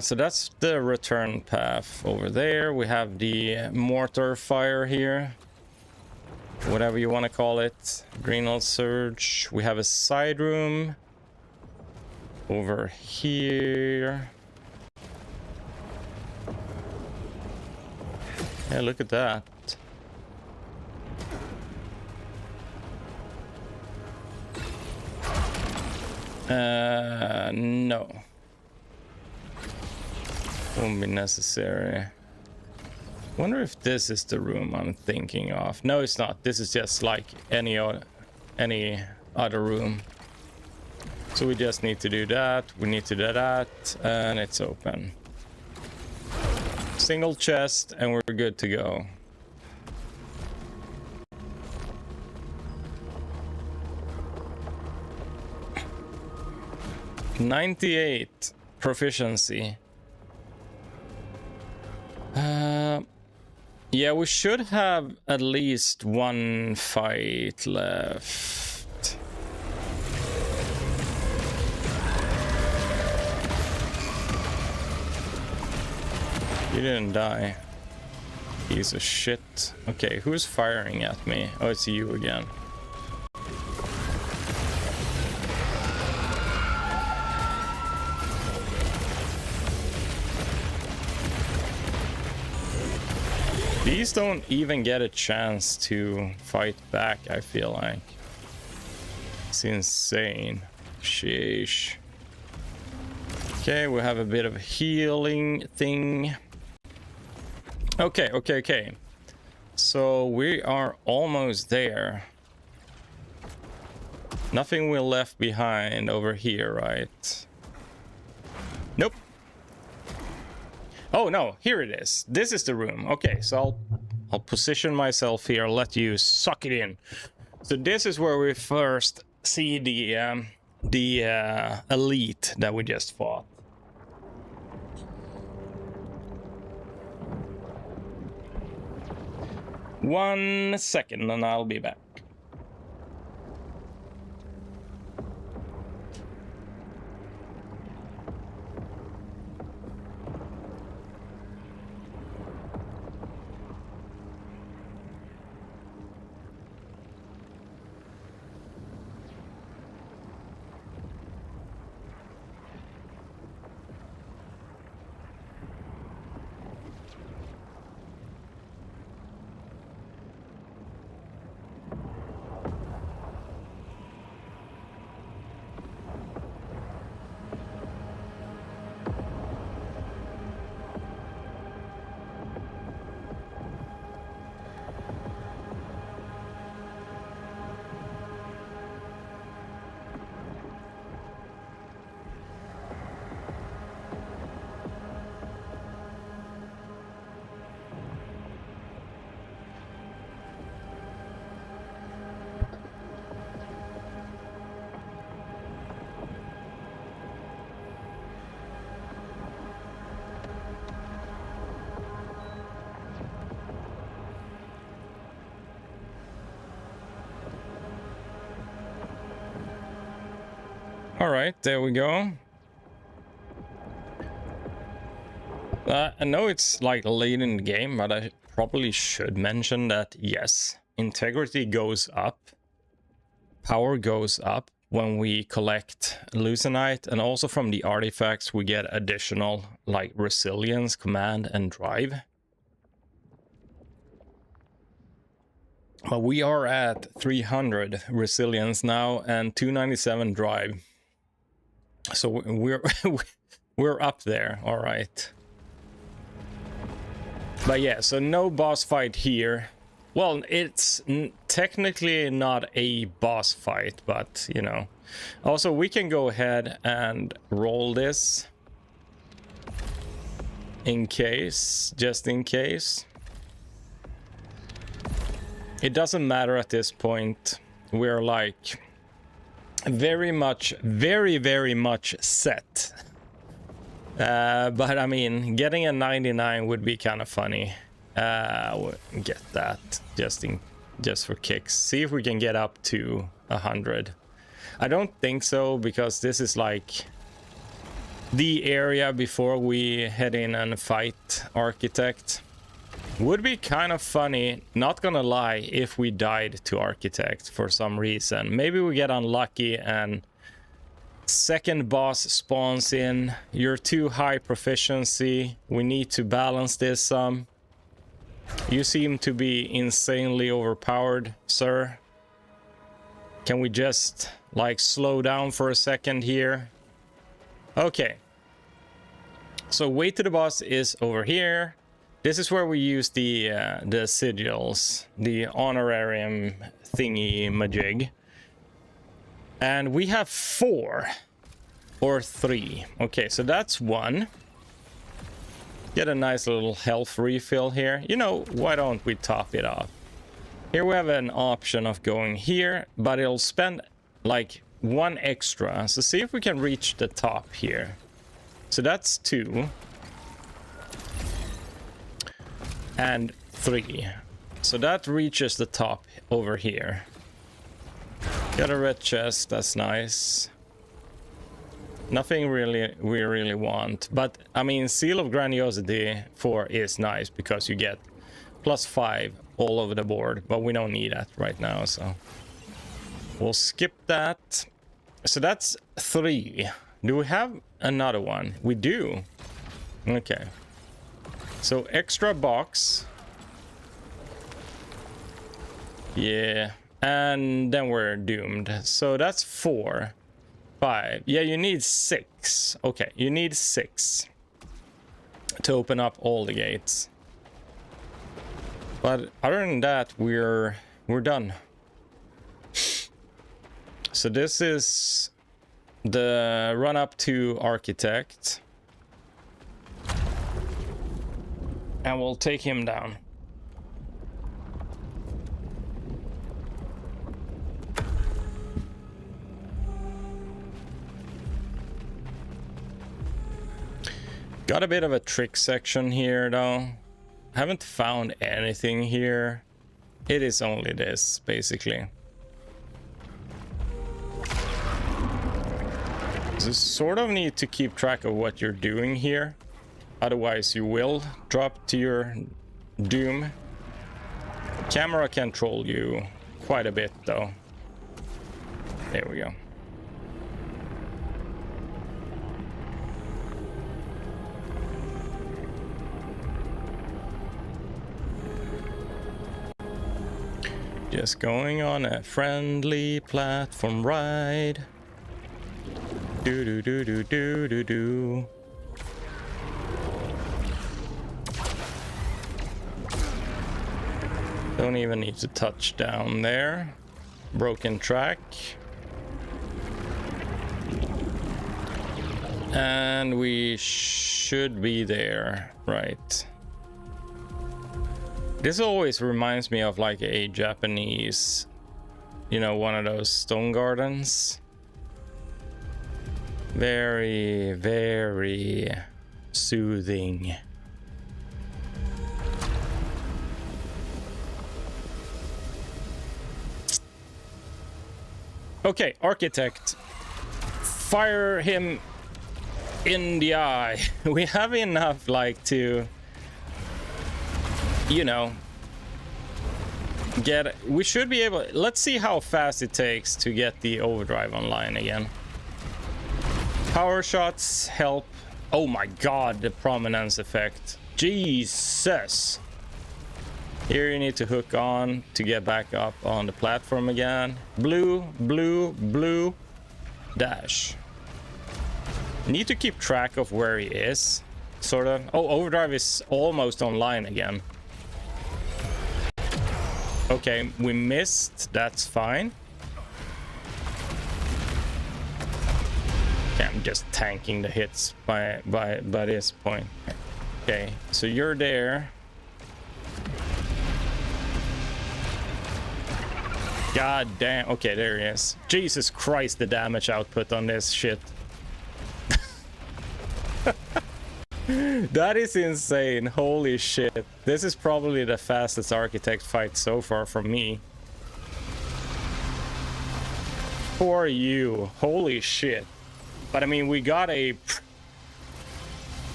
So that's the return path over there. We have the mortar fire here. Whatever you want to call it. Greenwald Surge. We have a side room over here. Yeah, look at that. No. Won't be necessary. Wonder if this is the room I'm thinking of. No, it's not. This is just like any other room. So we just need to do that. We need to do that, and it's open. Single chest, and we're good to go. '98 proficiency. Yeah, we should have at least one fight left. You didn't die. Piece of shit. Okay, who's firing at me? Oh, it's you again. These don't even get a chance to fight back, I feel like. It's insane. Sheesh. Okay, we have a bit of a healing thing. Okay. So we are almost there. Nothing will left behind over here, right? Nope. Oh no, here it is. This is the room. Okay, so I'll position myself here, let you suck it in. So this is where we first see the elite that we just fought. One second and I'll be back. All right, there we go. I know it's like late in the game, but I probably should mention that yes, integrity goes up, power goes up when we collect Lucenite, and also from the artifacts we get additional like resilience, command, and drive. But we are at 300 resilience now and 297 drive. So we're up there, all right. But yeah, so no boss fight here. Well, it's technically not a boss fight, but you know. Also, we can go ahead and roll this in case, just in case. It doesn't matter at this point. We're like very much set. But I mean, getting a 99 would be kind of funny. We'll get that just for kicks. See if we can get up to 100. I don't think so, because this is like the area before we head in and fight Architect. Would be kind of funny, not gonna lie, if we died to Architect for some reason. Maybe we get unlucky and second boss spawns in. You're too high proficiency. We need to balance this some. You seem to be insanely overpowered, sir. Can we just like slow down for a second here? Okay. So way to the boss is over here. This is where we use the sigils, the honorarium thingy majig. And we have 4 or 3. Okay, so that's 1. Get a nice little health refill here. You know, why don't we top it off? Here we have an option of going here, but it'll spend like 1 extra. So see if we can reach the top here. So that's 2. And 3. So that reaches the top over here. Got a red chest, that's nice. Nothing really we really want. But I mean, Seal of Grandiosity 4 is nice because you get +5 all over the board, but we don't need that right now, so we'll skip that. So that's 3. Do we have another one? We do. Okay. So extra box. Yeah. And then we're doomed. So that's 4. 5. Yeah, you need 6. Okay, you need 6 to open up all the gates. But other than that, we're done. So this is the run up to Architect. And we'll take him down. Got a bit of a trick section here though. Haven't found anything here. It is only this, basically. So you sort of need to keep track of what you're doing here. Otherwise you will drop to your doom. Camera can troll you quite a bit though. There we go. Just going on a friendly platform ride. Do do do do do do do. Don't even need to touch down there. Broken track. And we should be there, right? This always reminds me of like a Japanese, you know, one of those stone gardens. Very, very soothing. Okay, Architect. Fire him in the eye. We have enough like to, you know, we should be able, let's see how fast it takes to get the overdrive online again. Power shots help. Oh my god, the prominence effect. Jesus. Here you need to hook on to get back up on the platform again. Blue, blue, blue. Dash. Need to keep track of where he is. Sort of. Oh, overdrive is almost online again. Okay, we missed. That's fine. Okay, I'm just tanking the hits by this point. Okay, so you're there. God damn. Okay, there he is. Jesus Christ, the damage output on this shit. That is insane. Holy shit. This is probably the fastest Architect fight so far from me. For you. Holy shit. But I mean, we got a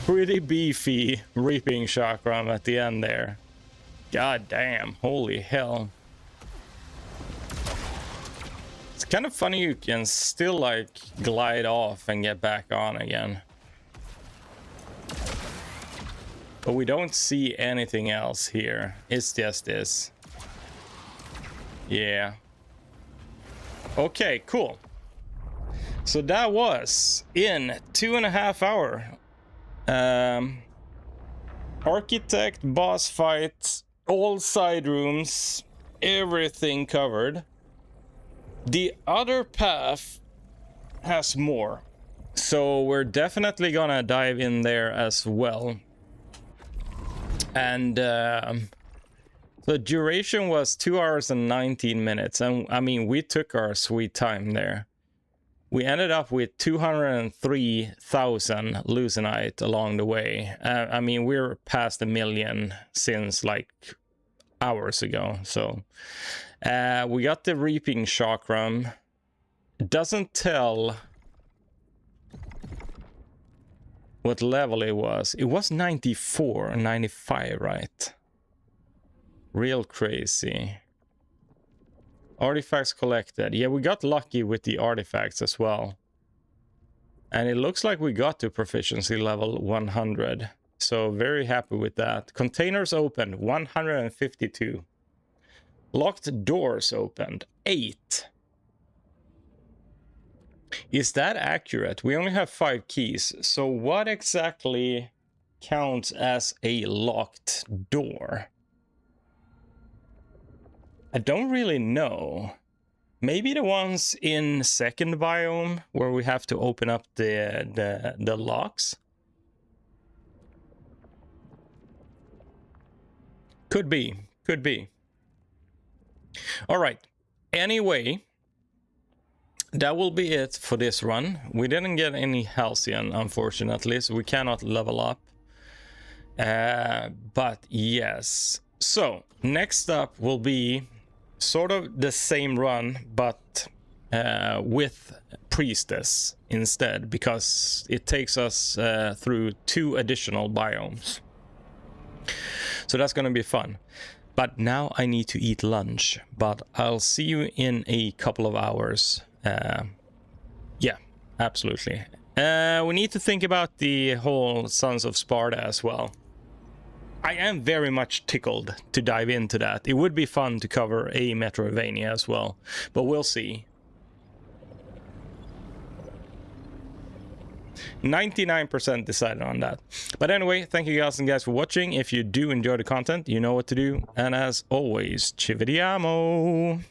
pretty beefy Reaping Chakram at the end there. God damn. Holy hell. It's kind of funny you can still like glide off and get back on again. But we don't see anything else here. It's just this. Yeah. Okay, cool. So that was in 2.5 hours. Architect, boss fight, all side rooms, everything covered. The other path has more. So we're definitely gonna dive in there as well. And the duration was 2 hours and 19 minutes. And I mean, we took our sweet time there. We ended up with 203,000 loosenite along the way. I mean, we're past 1 million since like hours ago. So we got the reaping chakram. It doesn't tell what level it was. It was 94 or 95, right? Real crazy. Artifacts collected. Yeah, we got lucky with the artifacts as well. And it looks like we got to proficiency level 100. So very happy with that. Containers opened, 152. Locked doors opened, 8. Is that accurate? We only have 5 keys. So what exactly counts as a locked door? I don't really know. Maybe the ones in second biome where we have to open up the locks. Could be. Could be. All right. Anyway, that will be it for this run. We didn't get any Halcyon, unfortunately, so we cannot level up. But yes. So, next up will be sort of the same run, but with Priestess instead, because it takes us through 2 additional biomes. So that's going to be fun. But now I need to eat lunch, but I'll see you in a couple of hours. Yeah, absolutely. We need to think about the whole Sons of Sparta as well. I am very much tickled to dive into that. It would be fun to cover a Metroidvania as well, but we'll see. 99% decided on that. But anyway, thank you guys for watching. If you do enjoy the content, you know what to do. And as always, ci vediamo!